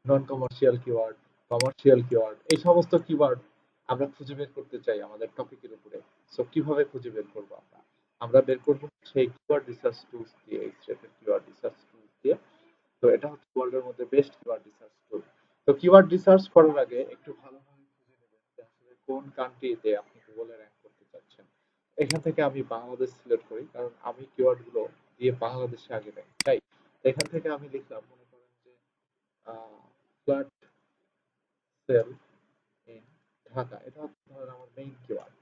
নন কমার্শিয়াল কিওয়ার্ড, কমার্শিয়াল কিওয়ার্ড, এই সমস্ত কিওয়ার্ড আমরা খুঁজে বের করতে চাই আমাদের টপিকের উপরে। সো কিভাবে খুঁজে বের করবো আমরা? আমরা বের করবো সেই কিওয়ার্ড রিসার্চ টুলস দিয়ে, এই স্ট্রেপের কিওয়ার্ড রিসার্চ টুলস দিয়ে। তো এটা হচ্ছে ওয়ার্ল্ডের মধ্যে বেস্ট কিওয়ার্ড রিসার্চ টুল। তো কিওয়ার্ড রিসার্চ করার আগে একটু ভালোভাবে খুঁজে নেবেন যে আসলে কোন কান্ট্রিতে আপনি গুগলে র্যাঙ্ক করতে চাচ্ছেন। এখান থেকে আমি বাংলাদেশ সিলেক্ট করি, কারণ আমি কিওয়ার্ড গুলো দিয়ে বাংলাদেশে আগে র্যাঙ্ক চাই। এখান থেকে আমি লিখলাম, মনে করেন যে ফ্ল্যাট সেল ইন ঢাকা, এটা হচ্ছে ধরেন আমার মেইন কিওয়ার্ড।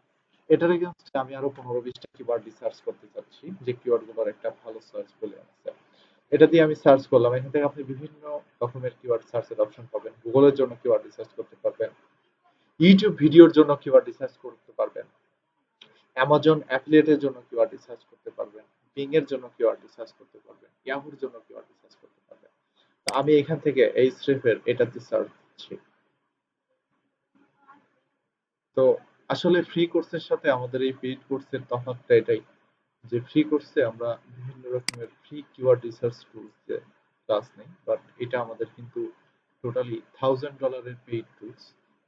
এটার এগেইনস্টে আমি আরো 15-20টা কিওয়ার্ড রিসার্চ করতে চাচ্ছি, যে কিওয়ার্ড গুলোর একটা ভালো সার্চ বলে আছে। এটা দিয়ে আমি সার্চ করলাম, এখান থেকে আপনি বিভিন্ন রকমের কিওয়ার্ড সার্চের অপশন পাবেন। গুগলের জন্য কিওয়ার্ড রিসার্চ করতে পারবেন, ইউটিউব ভিডিওর জন্য কিওয়ার্ড রিসার্চ করতে পারবেন, অ্যামাজন অ্যাফিলিয়েটের জন্য কিওয়ার্ড রিসার্চ করতে পারবেন, বিং এর জন্য কিওয়ার্ড রিসার্চ করতে পারবেন, ইয়াহুর জন্য কিওয়ার্ড রিসার্চ করতে পারবেন। তো আমি এখান থেকে এই স্ট্রেপের এটাতে সার্চ দিচ্ছি। তো আসলে ফ্রি কোর্সের সাথে আমাদের এই পেইড কোর্সের তফাৎটা এটাই, যে ফ্রি কোর্সে আমরা বিভিন্ন রকমের ফ্রি কিওয়ার্ড রিসার্চ টুলস দিয়ে ক্লাস নেই, বাট এটা আমাদের কিন্তু টোটালি $1000 পেইড টুলস।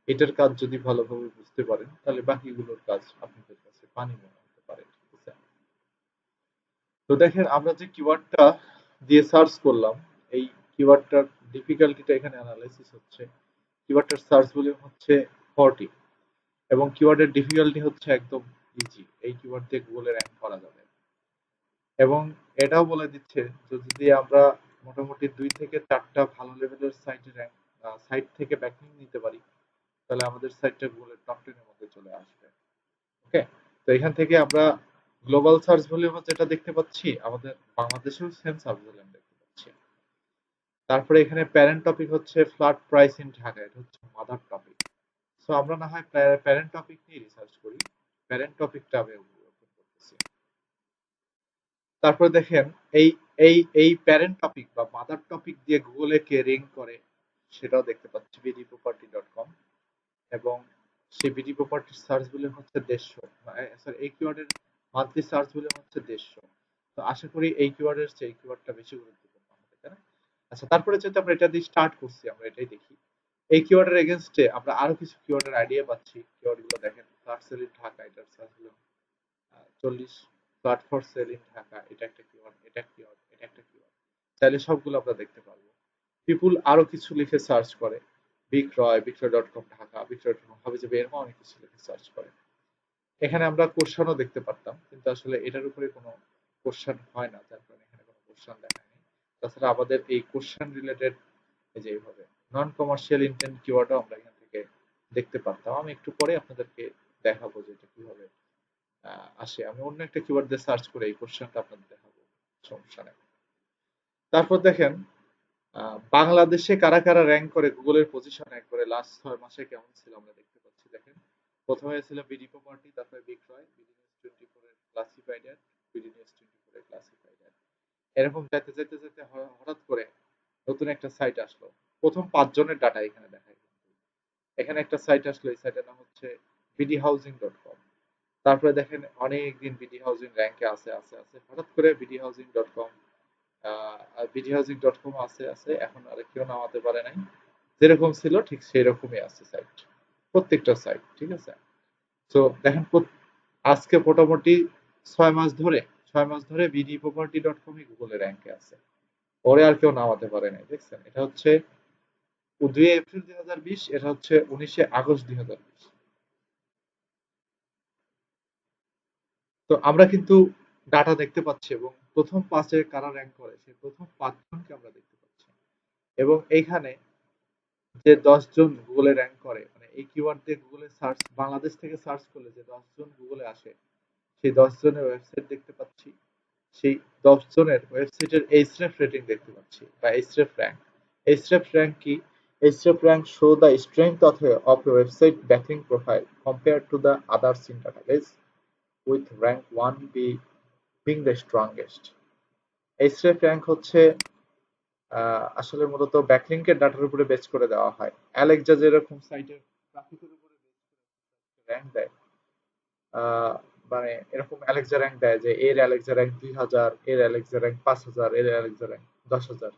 এটার কাজ যদি ভালোভাবে বুঝতে পারেন, তাহলে বাকিগুলোর কাজ আপনাদের কাছে পানি মনে হতে পারে। ঠিক আছে? তো দেখেন, আমরা যে কিওয়ার্ডটা দিয়ে সার্চ করলাম, এই কিওয়ার্ডটার ডিফিকাল্টিটা এখানে অ্যানালাইসিস হচ্ছে। কিওয়ার্ডটার সার্চ ভলিউম হচ্ছে 40, এবং কিওয়ার্ডের ডিফিকাল্টি হচ্ছে একদম ইজি। এই কিওয়ার্ড দিয়ে গুগলে র্যাঙ্ক করা যাবে। এবং এটাও বলে দিচ্ছে যে যদি আমরা মোটামুটি 2 থেকে 4টা ভালো লেভেলের সাইট থেকে ব্যাকলিংক নিতে পারি, তাহলে আমাদের সাইটটা গুগলের টপ 10 এর মধ্যে চলে আসবে। ওকে, তো এখান থেকে আমরা গ্লোবাল সার্চ ভলিউম যেটা দেখতে পাচ্ছি, আমাদের বাংলাদেশেও সেম সার্চ ভলিউম দেখতে পাচ্ছি। তারপরে এখানে প্যারেন্ট টপিক হচ্ছে ফ্ল্যাট প্রাইস ইন ঢাকা, এটা হচ্ছে মাদার টপিক। সো আমরা না হয় প্যারেন্ট টপিক নিয়ে রিসার্চ করি। প্যারেন্ট টপিকটা আমি ওপেন করতেছি। তারপরে দেখেন, এই এই প্যারেন্ট টপিক বা মাদার টপিক দিয়ে গুগলে কে র্যাঙ্ক করে সেটাও দেখতে পাচ্ছি, bdproperty.com। এবং সেই বিডি প্রপার্টির সার্চ ভলিউম হচ্ছে 150, সরি, এই কিওয়ার্ডের মান্থলি সার্চ ভলিউম হচ্ছে 150। তো আশা করি এই কিওয়ার্ডের চেয়ে এই কিওয়ার্ডটা বেশি গুরুত্বপূর্ণ আমাদের, তাই না? আচ্ছা, তারপরে যেহেতু আমরা এটা দিয়ে স্টার্ট করছি, আমরা এটাই দেখি। এই কিওয়ার্ডের এগেইনস্টে আমরা আরো কিছু কিওয়ার্ডের আইডিয়া পাচ্ছি। কিওয়ার্ড গুলো দেখেন, ফ্ল্যাট সেল ইন ঢাকা, এটার search volume 40। Flat for sale in Dhaka, এটা একটা কিওয়ার্ড, এটা একটা কিওয়ার্ড, এটা একটা কিওয়ার্ড। চাইলে সবগুলো আমরা দেখতে পারবো। পিপুল আরো কিছু লিখে সার্চ করে, বিক্রয়, বিক্রয়.com ঢাকা, বিক্রয়.com হাবিজাবি, এরকম অনেক কিছু লিখে সার্চ করে। এখানে আমরা কোশ্চেনও দেখতে পারতাম, কিন্তু আসলে এটার উপরে কোনো কোশ্চেন হয় না, যার কারণে এখানে কোনো কোশ্চেন দেখায় নেই। তাছাড়া আমাদের এই কোশ্চেন রিলেটেড, এই যে এইভাবে নন কমার্শিয়াল ইন্টেন্ট কিওয়ার্ডও আমরা এখান থেকে দেখতে পারতাম। আমি একটু পরে আপনাদেরকে দেখাবো যে এটা কিভাবে আসে। আমি অন্য একটা কিওয়ার্ড দিয়ে সার্চ করে এই কোশ্চেনটা আপনাদের দেখাবো, সমস্যা নেই। তারপর দেখেন, বাংলাদেশে কারা কারা র্যাঙ্ক করে গুগলের পজিশন একবারে লাস্ট 6 মাসে কেমন ছিল আমরা দেখতে পাচ্ছি। দেখেন, প্রথমে ছিল বিডি প্রপার্টি, তারপরে বিক্রয়, বিডি নিউজ 24 এর ক্লাসিফাইড, বিডি নিউজ 24 এর ক্লাসিফাইড। এরকম যেতে যেতে যেতে হঠাৎ করে নতুন একটা সাইট আসলো। প্রথম 5 জনের ডাটা এখানে দেখায়। এখানে একটা সাইট আসলো, এই সাইটের নাম হচ্ছে bdhousing.com। তারপরে দেখেন অনেকদিন বিডি হাউজিং র্যাঙ্কে আছে আছে আছে, হঠাৎ করে bdhousing.com, bdhousing.com আছে আছে, এখন আর কেউ নামাতে পারে নাই। যেরকম ছিল ঠিক সেই রকমই আছে সাইট, প্রত্যেকটা সাইট। ঠিক আছে? তো দেখেন, আজকে মোটামুটি 6 মাস ধরে 6 মাস ধরে bdproperty.com গুগলে র্যাঙ্কে আছে। পরে আর কেউ নামাতে পারে নাই। দেখছেন, এটা হচ্ছে 2 এপ্রিল 2020, এটা হচ্ছে 19 আগস্ট 2020। তো আমরা কিন্তু ডাটা দেখতে পাচ্ছি, এবং প্রথম 5-এ কারা র্যাঙ্ক করে সেই প্রথম 5 জনকে আমরা দেখতে পাচ্ছি। এবং এইখানে যে 10 জন গুগলে র্যাঙ্ক করে, মানে এই কিওয়ার্ড দিয়ে গুগলে সার্চ, বাংলাদেশ থেকে সার্চ করলে যে 10 জন গুগলে আসে, সেই 10 জনের ওয়েবসাইট দেখতে পাচ্ছি, সেই 10 জনের ওয়েবসাইটের এইচরেফ রেটিং দেখতে পাচ্ছি বা এইচরেফ র্যাঙ্ক। এইচরেফ র্যাঙ্ক কি? এইচরেফ rank show the strength of a website backlink profile compared to the others in database, with rank 1 being the strongest. এইচরেফ rank হচ্ছে আসলে মূলত ব্যাকলিংকের ডাটার উপরে বেস করে দেওয়া হয়। অ্যালেক্সা যেরকম সাইটের ট্রাফিকের উপরে র্যাঙ্ক দেয়, মানে এরকম অ্যালেক্সা র্যাঙ্ক দেয় যে এর অ্যালেক্সা র্যাঙ্ক 2000, এর অ্যালেক্সা র্যাঙ্ক 5000, এর অ্যালেক্সা র্যাঙ্ক 10,000।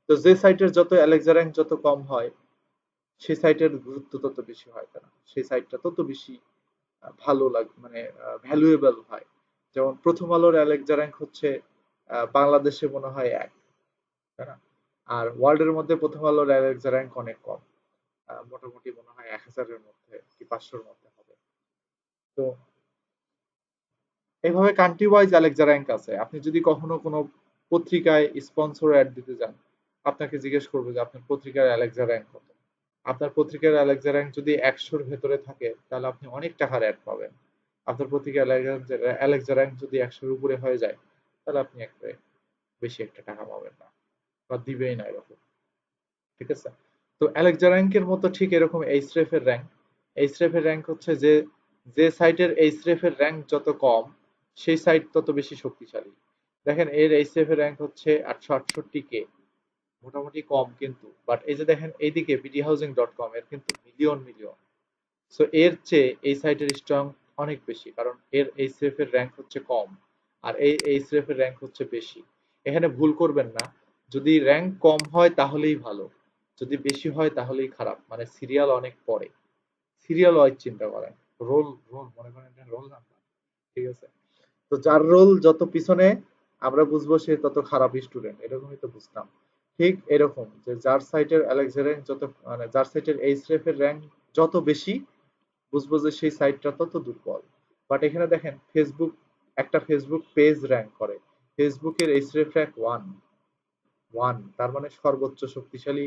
তো যে সাইটের যত অ্যালেক্সা র্যাঙ্ক যত কম হয়, সেই সাইটের গুরুত্ব তত বেশি হয় কেন, সেই সাইটটা তত বেশি ভালো লাগে, মানে ভ্যালুয়েবল হয়। যেমন প্রথম আলোর অ্যালেক্সা র্যাঙ্ক হচ্ছে বাংলাদেশে মনে হয় 1, তাই না? আর ওয়ার্ল্ডের মধ্যে প্রথম আলোর অ্যালেক্সা র্যাঙ্ক অনেক কম, মোটামুটি মনে হয় 1000-এর মধ্যে কি 500-র মধ্যে হবে। তো এইভাবে কান্ট্রি ওয়াইজ অ্যালেক্সা র্যাঙ্ক আছে। আপনি যদি কখনো কোনো পত্রিকায় স্পন্সর অ্যাড দিতে যান, আপনাকে জিজ্ঞেস করবে যে আপনার পত্রিকার অ্যালেক্সা র্যাঙ্ক কত। আপনার পত্রিকার অ্যালেক্সা র্যাঙ্ক যদি 100-র ভেতরে থাকে, তাহলে আপনি অনেক টাকার অ্যাড পাবেন। আপনার পত্রিকার অ্যালেক্সা র্যাঙ্ক যদি 100-র উপরে হয়ে যায়, তাহলে আপনি বেশি একটা টাকা পাবেন না বা দিবেই না এরকম। ঠিক আছে? তো অ্যালেক্সা র্যাঙ্কের মতো ঠিক এরকম এইচরেফ এর র্যাঙ্ক। এইচরেফ এর র্যাঙ্ক হচ্ছে যে যে সাইটের এইচরেফ এর র্যাঙ্ক যত কম, সেই সাইট তত বেশি শক্তিশালী। দেখেন এর এইচরেফ এর র্যাঙ্ক হচ্ছে 868 কে, মোটামুটি কম কিন্তু, বাট এই যে দেখেন এইদিকে bdhousing.com এর কিন্তু মিলিয়ন মিলিয়ন। সো এর চেয়ে এই সাইটের স্ট্রং অনেক বেশি, কারণ এর এইচরেফ এর র্যাঙ্ক হচ্ছে কম আর এই এইচরেফ এর র্যাঙ্ক হচ্ছে বেশি। এখানে ভুল করবেন না, যদি র্যাঙ্ক কম হয় তাহলেই ভালো, যদি বেশি হয় তাহলেই খারাপ, মানে সিরিয়াল অনেক পরে। সিরিয়াল ওয়াইজ চিন্তা করেন, রোল রোল মনে করেন এটা রোল নাম্বার। ঠিক আছে? তো যার রোল যত পিছনে আমরা বুঝবো সে তত খারাপ স্টুডেন্ট, এরকমই তো বুঝতাম। ঠিক এরকম যে যার সাইটের অ্যালেক্সা র্যাঙ্ক যত, মানে যার সাইটের এইচরেফ এর র্যাঙ্ক যত বেশি, বুঝবো যে সেই সাইটটা তত দুর্বল। বাট এখানে দেখেন ফেসবুক, একটা ফেসবুক পেজ র্যাঙ্ক করে, ফেসবুকের এইচরেফ র্যাঙ্ক 1, তার মানে সর্বোচ্চ শক্তিশালী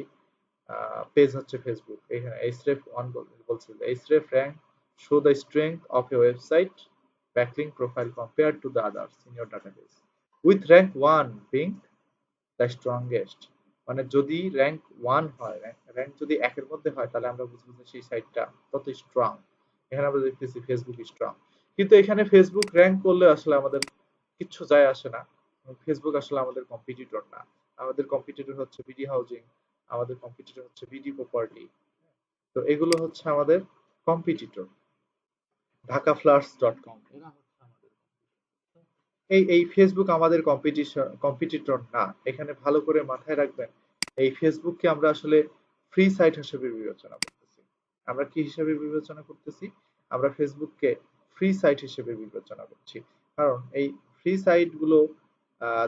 পেজ হচ্ছে ফেসবুক। এখানে এইচরেফ 1 বলছে, এইচরেফ rank show the strength of a website backlink profile compared to the others in your database, with rank 1 being the strongest. মানে যদি র্যাঙ্ক 1 হয়, র্যাঙ্ক যদি 1-এর মধ্যে হয়, তাহলে আমরা বুঝবো যে সেই সাইটটা তত স্ট্রং। এখানে আমরা দেখতেছি ফেসবুক স্ট্রং, কিন্তু এখানে ফেসবুক র্যাঙ্ক করলে আসলে আমাদের কিচ্ছু যায় আসে না। ফেসবুক আসলে আমাদের কম্পিটিটর না। আমাদের কম্পিটিটর হচ্ছে বিডি হাউজিং, আমাদের কম্পিটিটর হচ্ছে বিডি প্রপার্টি। তো এগুলো হচ্ছে আমাদের কম্পিটিটর। ঢাকাফ্লার্স.com এরা হচ্ছে আমাদের, এই ফেসবুক আমাদের কম্পিটিটর না। এখানে ভালো করে মাথায় রাখবেন, এই ফেসবুককে আমরা আসলে ফ্রি সাইট হিসেবে বিবেচনা করতেছি। আমরা কি হিসেবে বিবেচনা করতেছি? আমরা ফেসবুককে ফ্রি সাইট হিসেবে বিবেচনা করছি, কারণ এই ফ্রি সাইট গুলো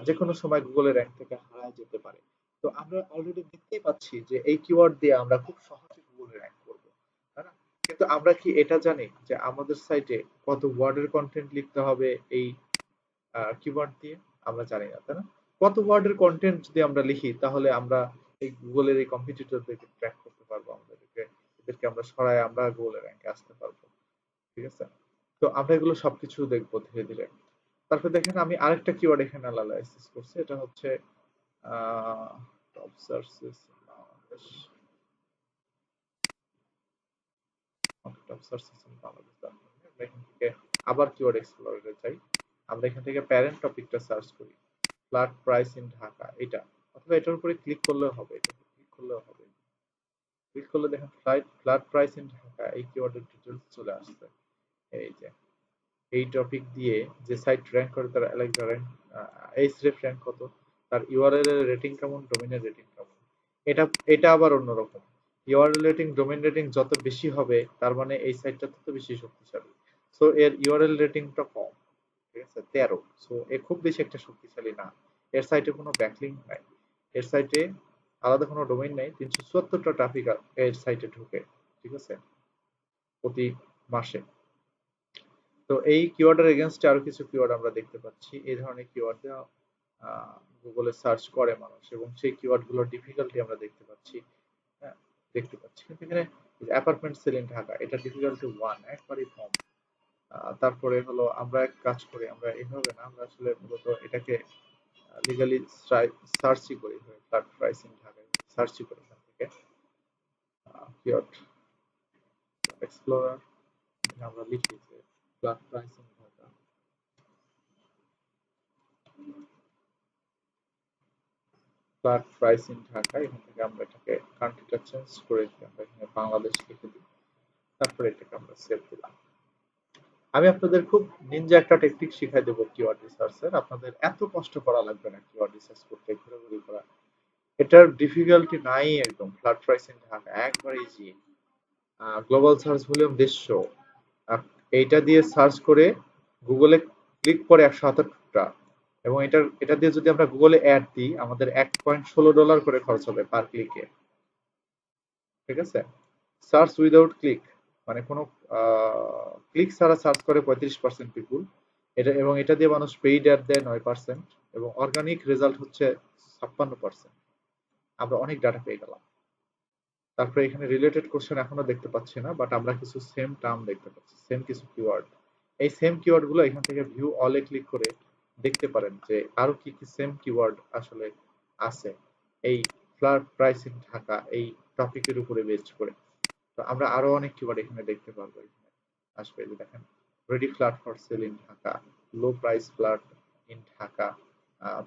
যে কোনো সময় গুগলের র্যাঙ্ক থেকে হারায় যেতে পারে। তো আমরা অলরেডি দেখতেই পাচ্ছি যে এই কিওয়ার্ড দিয়ে আমরা খুব সহজে গুগলে র্যাঙ্ক করবো, তাই না? কিন্তু আমরা কি এটা জানি যে আমাদের সাইটে কত ওয়ার্ডের কন্টেন্ট লিখতে হবে এই কিওয়ার্ড দিয়ে? আমরা জানি না, তাই না? কত ওয়ার্ডের কন্টেন্ট যদি আমরা লিখি, তাহলে আমরা এই গুগলের এই কম্পিটিটরদেরকে ট্র্যাক করতে পারবো, এদেরকে আমরা সরায় আমরা গুগলের র্যাঙ্কে আসতে পারবো। ঠিক আছে? তো আমরা এগুলো সবকিছু দেখবো ধীরে ধীরে। তারপর দেখেন আমি আরেকটা কিওয়ার্ড এখানে অ্যানালাইসিস করছি, এটা হচ্ছে top searches Bangladesh. Top searches in Bangladesh, আমরা এখান থেকে আবার কিওয়ার্ড এক্সপ্লোরারে যাই। আমরা এখান থেকে প্যারেন্ট টপিকটা সার্চ করি, ফ্ল্যাট প্রাইস ইন ঢাকা, এটা, অথবা এটার উপরে ক্লিক করলেও হবে, এটা ক্লিক করলেও হবে। ক্লিক করলে দেখেন ফ্ল্যাট প্রাইস ইন ঢাকা, এই কিওয়ার্ডের ডিটেইলস চলে আসছে। এই যে এই টপিক দিয়ে যে সাইট র‍্যাঙ্ক করে, তার অ্যালেক্সা র্যাঙ্ক, এইচরেফ র্যাঙ্ক কত, তার ইউআরএল এর রেটিং কেমন, ডোমেইনের রেটিং কেমন। এটা এটা আবার অন্যরকম। ইউআরএল রেটিং, ডোমেইন রেটিং যত বেশি হবে, তার মানে এই সাইটটা তত বেশি শক্তিশালী। সো এর ইউআরএল রেটিংটা কম, ঠিক আছে, 13। সো এ খুব বেশি একটা শক্তিশালী না। এর সাইটে কোনো ব্যাকলিংক নাই, এর সাইটে আলাদা কোনো ডোমেইন নাই। 374টা ট্রাফিক এর সাইটে ঢুকে, ঠিক আছে, প্রতি মাসে। তো এই কিওয়ার্ডের এগেইনস্টে আরো কিছু কিওয়ার্ড আমরা দেখতে পাচ্ছি। এই ধরনের কিওয়ার্ড দিয়ে গুগলে সার্চ করে মানুষ, এবং সেই কিওয়ার্ড গুলোর ডিফিকাল্টি আমরা দেখতে পাচ্ছি। হ্যাঁ, দেখতে পাচ্ছি। কিন্তু এখানে অ্যাপার্টমেন্ট সেল ইন ঢাকা, এটা ডিফিকাল্টি 1, একবারই কম। তারপরে হলো আমরা এক কাজ করি, আমরা এইভাবে না, আমরা আসলে মূলত এটাকে লিগালি সার্চই করি, ফ্ল্যাট প্রাইস ইন ঢাকা সার্চই করি এখান থেকে কিওয়ার্ড এক্সপ্লোরার, আমরা লিখি যে flat price in Dhaka, flat price in Dhaka. এখান থেকে আমরা এটাকে কান্ট্রিটা চেঞ্জ করে দিই, আমরা এখানে বাংলাদেশ লিখে দিই, তারপরে এটাকে আমরা সেভ দিলাম। আমি আপনাদের খুব নিনজা একটা টেকনিক শিখাই দেবো কিওয়ার্ড রিসার্চের, আপনাদের এত কষ্ট করা লাগবে না কিওয়ার্ড রিসার্চ করতে, ঘুরে করা। এটার ডিফিকাল্টি নাই একদম, ফ্ল্যাট প্রাইস ইন ঢাকা একবার ইজি। গ্লোবাল সার্চ ভলিউম 150, এইটা দিয়ে সার্চ করে গুগলে ক্লিক করে 178টা, এবং এটা দিয়ে যদি আমরা গুগলে অ্যাড দিই আমাদের $1.16 করে খরচ হবে পার ক্লিকে। ঠিক আছে, সার্চ উইদাউট ক্লিক, মানে কোনো ক্লিক ছাড়া সার্চ করে 35% পিপুল এটা, এবং এটা দিয়ে মানুষ পেইড অ্যাড দেয় 9%, এবং অর্গানিক রেজাল্ট হচ্ছে 56%। আমরা অনেক ডাটা পেয়ে গেলাম। তারপরে এখানে রিলেটেড কোশ্চেন এখনো দেখতে পাচ্ছি না, বাট আমরা কিছু সেম টার্ম দেখতে পাচ্ছি, সেম কিছু কিওয়ার্ড। এই সেম কিওয়ার্ড গুলো এখান থেকে ভিউ অলে ক্লিক করে দেখতে পারেন যে আরো কি কি সেম কিওয়ার্ড আসলে আছে এই ফ্ল্যাট প্রাইস ইন ঢাকা এই টপিকের উপরে বেস করে। তো আমরা আরো অনেক কিওয়ার্ড এখানে দেখতে পারবো, এখানে আসবে, যে দেখেন ready flat for sale in Dhaka, low price flat in Dhaka,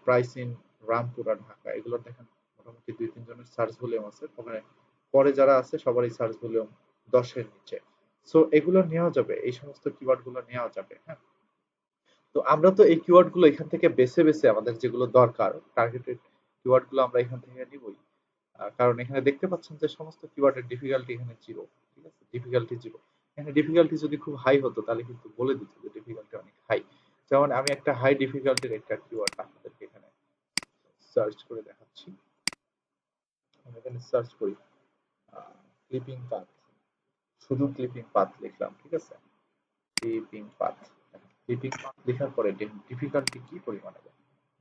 price in Rampura Dhaka, এগুলো দেখেন মোটামুটি 2-3 জনের সার্চ ভলিউম আছে ওখানে, পরে যারা আছে সবারই সার্চ ভলিউম 10-এর নিচে। সো এগুলো নেওয়া যাবে, এই সমস্ত কিওয়ার্ড গুলো নেওয়া যাবে। হ্যাঁ, তো আমরা তো এই কিওয়ার্ড গুলো এখান থেকে বেছে বেছে আমাদের যেগুলো দরকার টার্গেটেড কিওয়ার্ড গুলো আমরা এখান থেকে নিবই। কারণ এখানে দেখতে পাচ্ছেন যে সমস্ত কিওয়ার্ডের ডিফিকাল্টি এখানে 0। ঠিক আছে, ডিফিকাল্টি 0। এখানে ডিফিকাল্টি যদি খুব হাই হতো তাহলে কিন্তু বলে দিত যে ডিফিকাল্টি অনেক হাই। যেমন আমি একটা হাই ডিফিকাল্টির একটা কিওয়ার্ড আপনাদেরকে এখানে সার্চ করে দেখাচ্ছি। আমি এখানে সার্চ করি ক্লিপিং পাথ, শুধু ক্লিপিং পাথ লিখলাম। ঠিক আছে, ক্লিপিং পাথ, ক্লিপিং পাথ লেখার পরে ডিফিকাল্টি কি পরিমাণে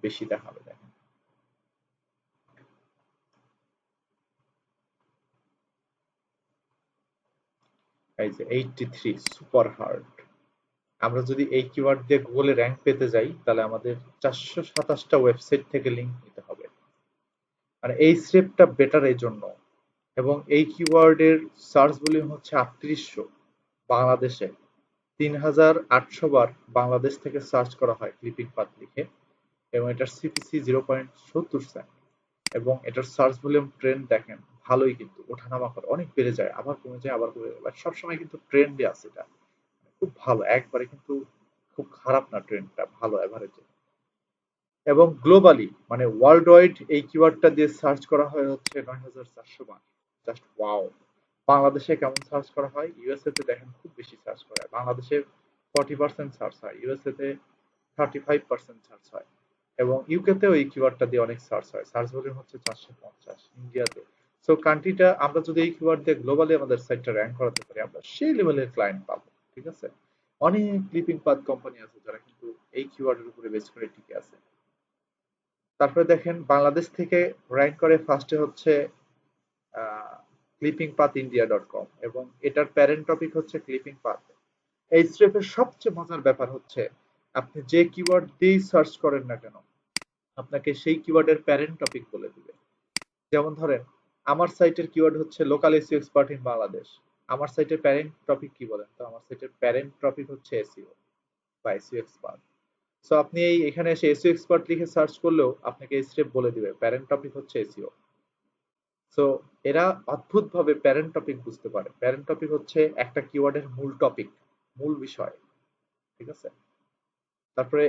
বেশি দেখাবে দেখেন। এই যে 83 সুপার হার্ড। আমরা যদি এই কিওয়ার্ড দিয়ে গুগলে র্যাঙ্ক পেতে যাই তাহলে আমাদের 427টা ওয়েবসাইট থেকে লিংক নিতে হবে, মানে এই স্টেপটা বেটার এই জন্য। এবং এই কিওয়ার্ডের সার্চ ভলিউম হচ্ছে 3800 বাংলাদেশে, 3800 বার বাংলাদেশ থেকে সার্চ করা হয় ক্লিপিং পাথ লিখে, এবং এটার সিপিসি 0.70 সেন্ট, এবং এটার সার্চ ভলিউম ট্রেন্ড দেখেন ভালোই, কিন্তু ওঠানামা করে, অনেক বেড়ে যায় আবার কমে যায় আবার কমে যায়, সবসময় কিন্তু ট্রেন্ডে আছে, এটা খুব ভালো, একবারে কিন্তু খুব খারাপ না, ট্রেন্ডটা ভালো এভারেজে। এবং গ্লোবালি মানে ওয়ার্ল্ড ওয়াইড এই কিওয়ার্ডটা দিয়ে সার্চ করা হয় হচ্ছে 9400 বার। Just wow. বাংলাদেশে কেমন সার্চ করা হয়? ইউএসএ তে দেখেন খুব বেশি সার্চ করা হয়, বাংলাদেশে 40% সার্চ হয়, ইউএসএ তে 35% সার্চ হয়, এবং ইউকে তেও এই কিওয়ার্ডটা দিয়ে অনেক সার্চ হয়, সার্চ ভলিউম হচ্ছে 450 ইন্ডিয়াতে। সো কান্ট্রিটা আমরা যদি এই কিওয়ার্ড দিয়ে গ্লোবালি আমাদের সাইটটা র্যাঙ্ক করাতে পারি আমরা সেই লেভেলের ক্লায়েন্ট পাবো। ঠিক আছে, অনেক ক্লিপিং পাথ কোম্পানি আছে যারা কিন্তু এই কিওয়ার্ডের উপরে বেস করে টিকে আছে। তারপরে দেখেন বাংলাদেশ থেকে র্যাঙ্ক করে ফার্স্টে হচ্ছে clippingpath.india.com, এবং এটার প্যারেন্ট টপিক হচ্ছে ক্লিপিং পাথ। এই স্টেপের সবচেয়ে মজার ব্যাপার হচ্ছে আপনি যে কিওয়ার্ড দিয়ে সার্চ করেন না কেন আপনাকে সেই কিওয়ার্ডের প্যারেন্ট টপিক বলে দিবে। যেমন ধরেন আমার সাইটের কিওয়ার্ড হচ্ছে local SEO expert in Bangladesh, আমার সাইটের প্যারেন্ট টপিক কি বলেন তো? আমার সাইটের প্যারেন্ট টপিক হচ্ছে এসইও বা এসইও এক্সপার্ট। সো আপনি এখানে এসে এসইও এক্সপার্ট লিখে সার্চ করলেও আপনাকে এই স্টেপ বলে দিবে, প্যারেন্ট টপিক হচ্ছে এসইও। সো এরা অদ্ভুতভাবে প্যারেন্ট টপিক বুঝতে পারে। প্যারেন্ট টপিক হচ্ছে একটা কিওয়ার্ডের মূল টপিক, মূল বিষয়। ঠিক আছে, তারপরে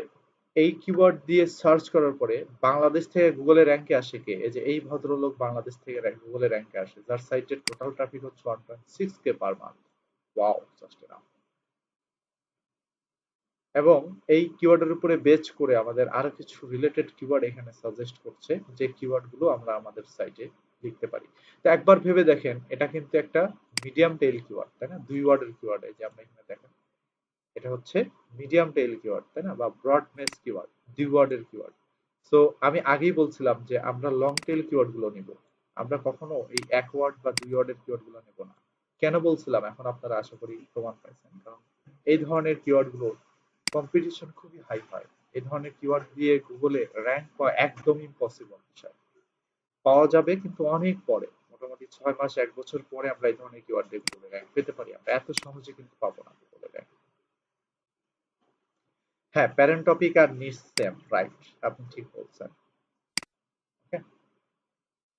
এই কিওয়ার্ড দিয়ে সার্চ করার পরে বাংলাদেশ থেকে গুগলে র্যাঙ্কে আসে কে? এই যে এই ভদ্রলোক বাংলাদেশ থেকে গুগলে র্যাঙ্কে আসে, যার সাইটের টোটাল ট্রাফিক হচ্ছে 1.6K per month. Wow, just enough. এবং এই কিওয়ার্ডের উপরে বেচ করে আমাদের আরো কিছু রিলেটেড কিওয়ার্ড এখানে সাজেস্ট করছে, যে কিওয়ার্ড গুলো আমরা আমাদের সাইটে লিখতে পারি। তো একবার ভেবে দেখেন এটা কিন্তু একটা মিডিয়াম টেইল কিওয়ার্ড, তাই না? 2 ওয়ার্ডের কিওয়ার্ড, এই যে আমরা এখানে দেখেন এটা হচ্ছে মিডিয়াম টেইল কিওয়ার্ড, তাই না? বা ব্রড মেস কিওয়ার্ড, 2 ওয়ার্ডের কিওয়ার্ড। সো আমি আগেই বলছিলাম যে আমরা লং টেইল কিওয়ার্ড গুলো নিব, আমরা কখনো এই 1 ওয়ার্ড বা 2 ওয়ার্ডের কিওয়ার্ড গুলো নেব না। কেন বলছিলাম এখন আপনারা আশা করি প্রমাণ পাইছেন, কারণ এই ধরনের কিওয়ার্ড গুলো কম্পিটিশন খুবই হাই হয়। এই ধরনের কিওয়ার্ড দিয়ে গুগলে র্যাঙ্ক পাওয়া একদম ইম্পসিবল বিষয়। পাওয়া যাবে কিন্তু অনেক পরে, মোটামুটি 6 মাস 1 বছর পরে আমরা এই ধরনের কিওয়ার্ড দিয়ে গুগলে র্যাঙ্ক পেতে পারি। আমরা এত সহজে কিন্তু পাবো না গুগলে র্যাঙ্ক। হ্যাঁ, প্যারেন্ট টপিক আর নিচ সেম, রাইট, আপনি ঠিক বলছেন। ওকে,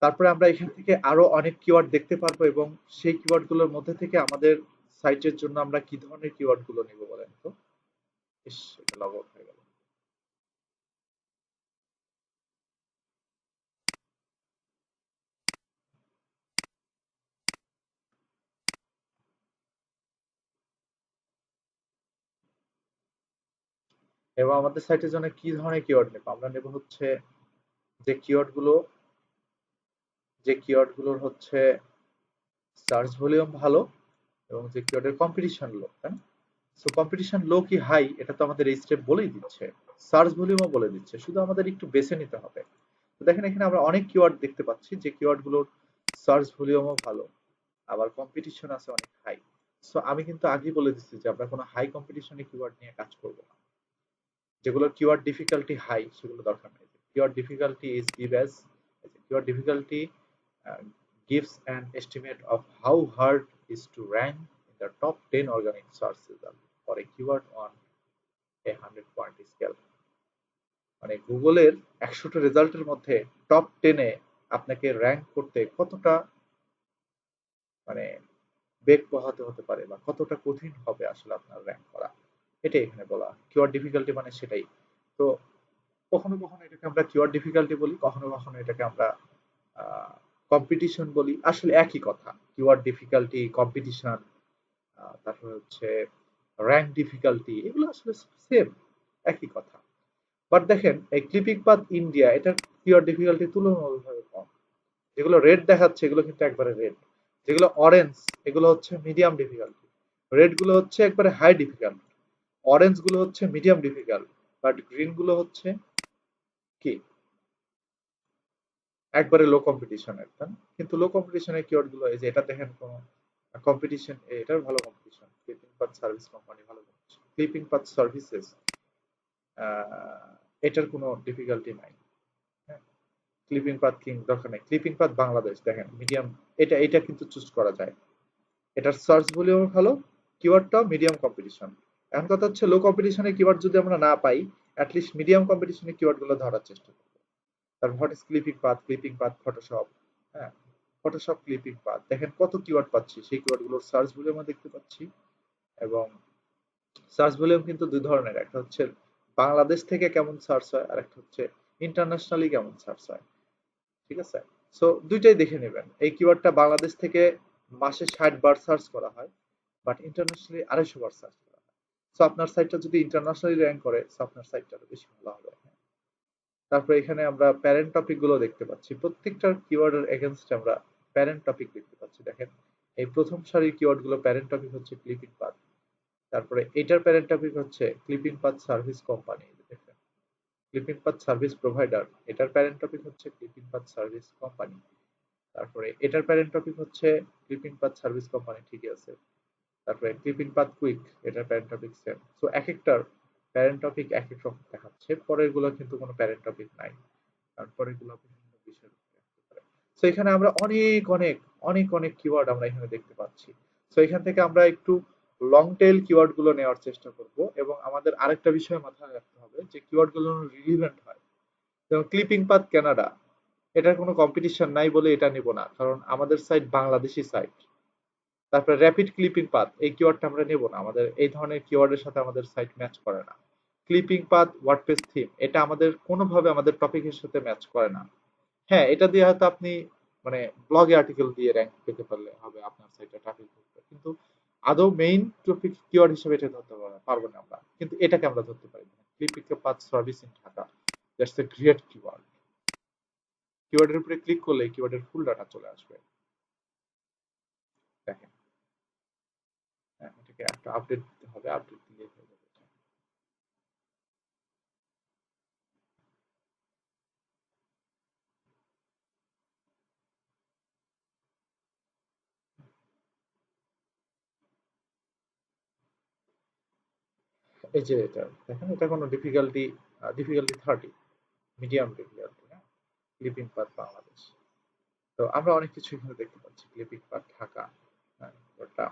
তারপরে আমরা এখান থেকে আরো অনেক কিওয়ার্ড দেখতে পারবো এবং সেই কিওয়ার্ড গুলোর মধ্যে থেকে আমাদের সাইটের জন্য আমরা কি ধরনের কিওয়ার্ড গুলো নিব বলেন তো। ইস, এটা লগ আউট হয়ে গেল। এবং আমাদের সাইটের জন্য কি ধরনের কিওয়ার্ড নেব, আমরা নেব হচ্ছে যে কিওয়ার্ড গুলো যে কিওয়ার্ড গুলোর হচ্ছে সার্চ ভলিউম ভালো এবং যে কিওয়ার্ডের কম্পিটিশন লো, তাই না? সো কম্পিটিশন লো কি হাই এটা তো আমাদের এই স্টেপ বলেই দিচ্ছে, সার্চ ভলিউমও বলে দিচ্ছে, শুধু আমাদের একটু বেছে নিতে হবে। তো দেখেন এখানে আমরা অনেক কিওয়ার্ড দেখতে পাচ্ছি যে কিওয়ার্ড গুলোর সার্চ ভলিউমও ভালো, আবার কম্পিটিশন আছে অনেক হাই। সো আমি কিন্তু আগেই বলে দিচ্ছি যে আমরা কোনো হাই কম্পিটিশনে কিওয়ার্ড নিয়ে কাজ করব না। যেগুলো কিওয়ার্ড ডিফিকাল্টি হাই সেগুলো দরকার নেই। Keyword difficulty is give as, keyword difficulty gives an estimate of how hard is to rank in the top 10 organic search results for a keyword on a 100-point scale. মানে গুগলের 100টা রেজাল্টের মধ্যে top 10-এ আপনাকে rank করতে কতটা মানে বেগ পোহাতে হতে পারে বা কতটা কঠিন হবে আসলে আপনার র্যাঙ্ক করা, এটাই এখানে বলা। কিওয়ার্ড ডিফিকাল্টি মানে সেটাই। তো কখনো কখনো এটাকে আমরা কিওয়ার্ড ডিফিকাল্টি বলি, কখনো কখনো এটাকে আমরা কম্পিটিশন বলি, আসলে একই কথা। কিওয়ার্ড ডিফিকাল্টি, কম্পিটিশন, তারপরে হচ্ছে র্যাঙ্ক ডিফিকাল্টি, এগুলো আসলে সেম, একই কথা। বাট দেখেন এই ক্লিপিং পাথ ইন্ডিয়া এটার কিওয়ার্ড ডিফিকাল্টি তুলনামূলকভাবে কম। যেগুলো রেড দেখাচ্ছে এগুলো কিন্তু একবারে রেড, যেগুলো অরেঞ্জ এগুলো হচ্ছে মিডিয়াম ডিফিকাল্টি, রেড গুলো হচ্ছে একবারে হাই ডিফিকাল্ট, অরেঞ্জ গুলো হচ্ছে মিডিয়াম ডিফিকাল্ট, বাট গ্রিন গুলো হচ্ছে কি একবারে লো কম্পিটিশনের। কিন্তু লো কম্পিটিশনের কিওয়ার্ড গুলো এই যে এটা দেখেন কোন কম্পিটিশন, এটার ভালো competition, clipping path service company ভালো কম্পিটিশন, ক্লিপিং পাথ সার্ভিসেস এটার কোনো ডিফিকাল্টি নাই। হ্যাঁ, ক্লিপিং পাথ কিং দরকার নেই, ক্লিপিং পাথ বাংলাদেশ দেখেন মিডিয়াম, এটা এটা কিন্তু চুজ করা যায়। এটার সার্চ ভলিউম ভালো, কিওয়ার্ডটাও মিডিয়াম কম্পিটিশন। এখন কথা হচ্ছে লো কম্পিটিশনের কিওয়ার্ড যদি আমরা না পাই, অ্যাটলিস্ট মিডিয়াম কম্পিটিশনের কিওয়ার্ড গুলো ধরার চেষ্টা করবো। তারপর what is clipping path Photoshop. হ্যাঁ, ফটোশপ ক্লিপিং পাথ দেখেন কত কিওয়ার্ড পাচ্ছি, সেই কিওয়ার্ড গুলোর সার্চ ভলিউম দেখতে পাচ্ছি। এবং সার্চ ভলিউম কিন্তু দুই ধরনের, একটা হচ্ছে বাংলাদেশ থেকে কেমন সার্চ হয় আর একটা হচ্ছে ইন্টারন্যাশনালি কেমন সার্চ হয়। ঠিক আছে, সো দুইটাই দেখে নেবেন। এই কিওয়ার্ডটা বাংলাদেশ থেকে মাসে 60 বার সার্চ করা হয়, বাট ইন্টারন্যাশনালি 250 বার সার্চ করা হয়। সো আপনার সাইটটা যদি ইন্টারন্যাশনালি র্যাঙ্ক করে, সো আপনার সাইটটা আরো বেশি ভালো হবে। তারপরে এখানে আমরা প্যারেন্ট টপিক গুলো দেখতে পাচ্ছি, প্রত্যেকটার কিওয়ার্ডের এগেনস্টে আমরা প্যারেন্ট টপিক দেখতে পাচ্ছি। দেখেন এই প্রথম সারির কিওয়ার্ড গুলো প্যারেন্ট টপিক হচ্ছে ক্লিপিং পাথ, তারপরে এটার প্যারেন্ট টপিক হচ্ছে ক্লিপিং পাথ সার্ভিস কোম্পানি, দেখেন ক্লিপিং পাথ সার্ভিস প্রোভাইডার, এটার প্যারেন্ট টপিক হচ্ছে ক্লিপিং পাথ সার্ভিস কোম্পানি। তারপরে এটার প্যারেন্ট টপিক হচ্ছে ক্লিপিং পাথ সার্ভিস কোম্পানি, ঠিকই আছে। তারপরে ক্লিপিং পাথ কুইক, এটার প্যারেন্ট টপিক সেম। সো এক একটার প্যারেন্ট টপিক এক এক রকম দেখাচ্ছে, পরের গুলো কিন্তু কোনো প্যারেন্ট টপিক নাই, তারপরে এগুলো বিভিন্ন বিষয়ের উপরে আসতে পারে। সো এখানে আমরা অনেক অনেক অনেক অনেক কিওয়ার্ড আমরা এখানে দেখতে পাচ্ছি। সো এখান থেকে আমরা একটু লং টেল কিওয়ার্ড গুলো নেওয়ার চেষ্টা করব এবং আমাদের আরেকটা বিষয় মাথায় রাখতে হবে যে কিওয়ার্ড গুলো রিলিভেন্ট হয়। যেমন ক্লিপিং পাথ কানাডা, এটার কোনো কম্পিটিশন নাই বলে এটা নিব না, কারণ আমাদের সাইট বাংলাদেশি সাইট। তারপরে র্যাপিড ক্লিপিং পাথ, এই কিওয়ার্ডটা আমরা নেব না, আমাদের এই ধরনের কিওয়ার্ডের সাথে আমাদের সাইট ম্যাচ করে না। ক্লিপিং পাথ ওয়ার্ডপ্রেস থিম, এটা আমাদের কোনোভাবে আমাদের টপিকের সাথে ম্যাচ করে না। হ্যাঁ, এটা দিয়ে হয়তো আপনি মানে ব্লগে আর্টিকেল দিয়ে র্যাঙ্ক পেতে পারলে হবে, আপনার সাইটে ট্রাফিক করবে, কিন্তু আদৌ মেইন টপিক কিওয়ার্ড হিসেবে এটা ধরতে পারবো না আমরা, কিন্তু এটাকে আমরা ধরতে পারি না। Clipping path service in Dhaka, that's a great keyword. কিওয়ার্ডের উপরে ক্লিক করলে কিওয়ার্ডের ফুল ডাটা চলে আসবে। দেখেন, হ্যাঁ, এটাকে একটা আপডেট দিতে হবে, আপডেট দিলে হয়ে যাবে। এই যে এটা দেখেন, এটা কোনো ডিফিকাল্টি 30, মিডিয়াম ডিফিকাল্টি, হ্যাঁ, ক্লিপিং পাথ বাংলাদেশ। তো আমরা অনেক কিছু এখানে দেখতে পাচ্ছি, ক্লিপিং পাথ ঢাকা, হ্যাঁ, ওটা।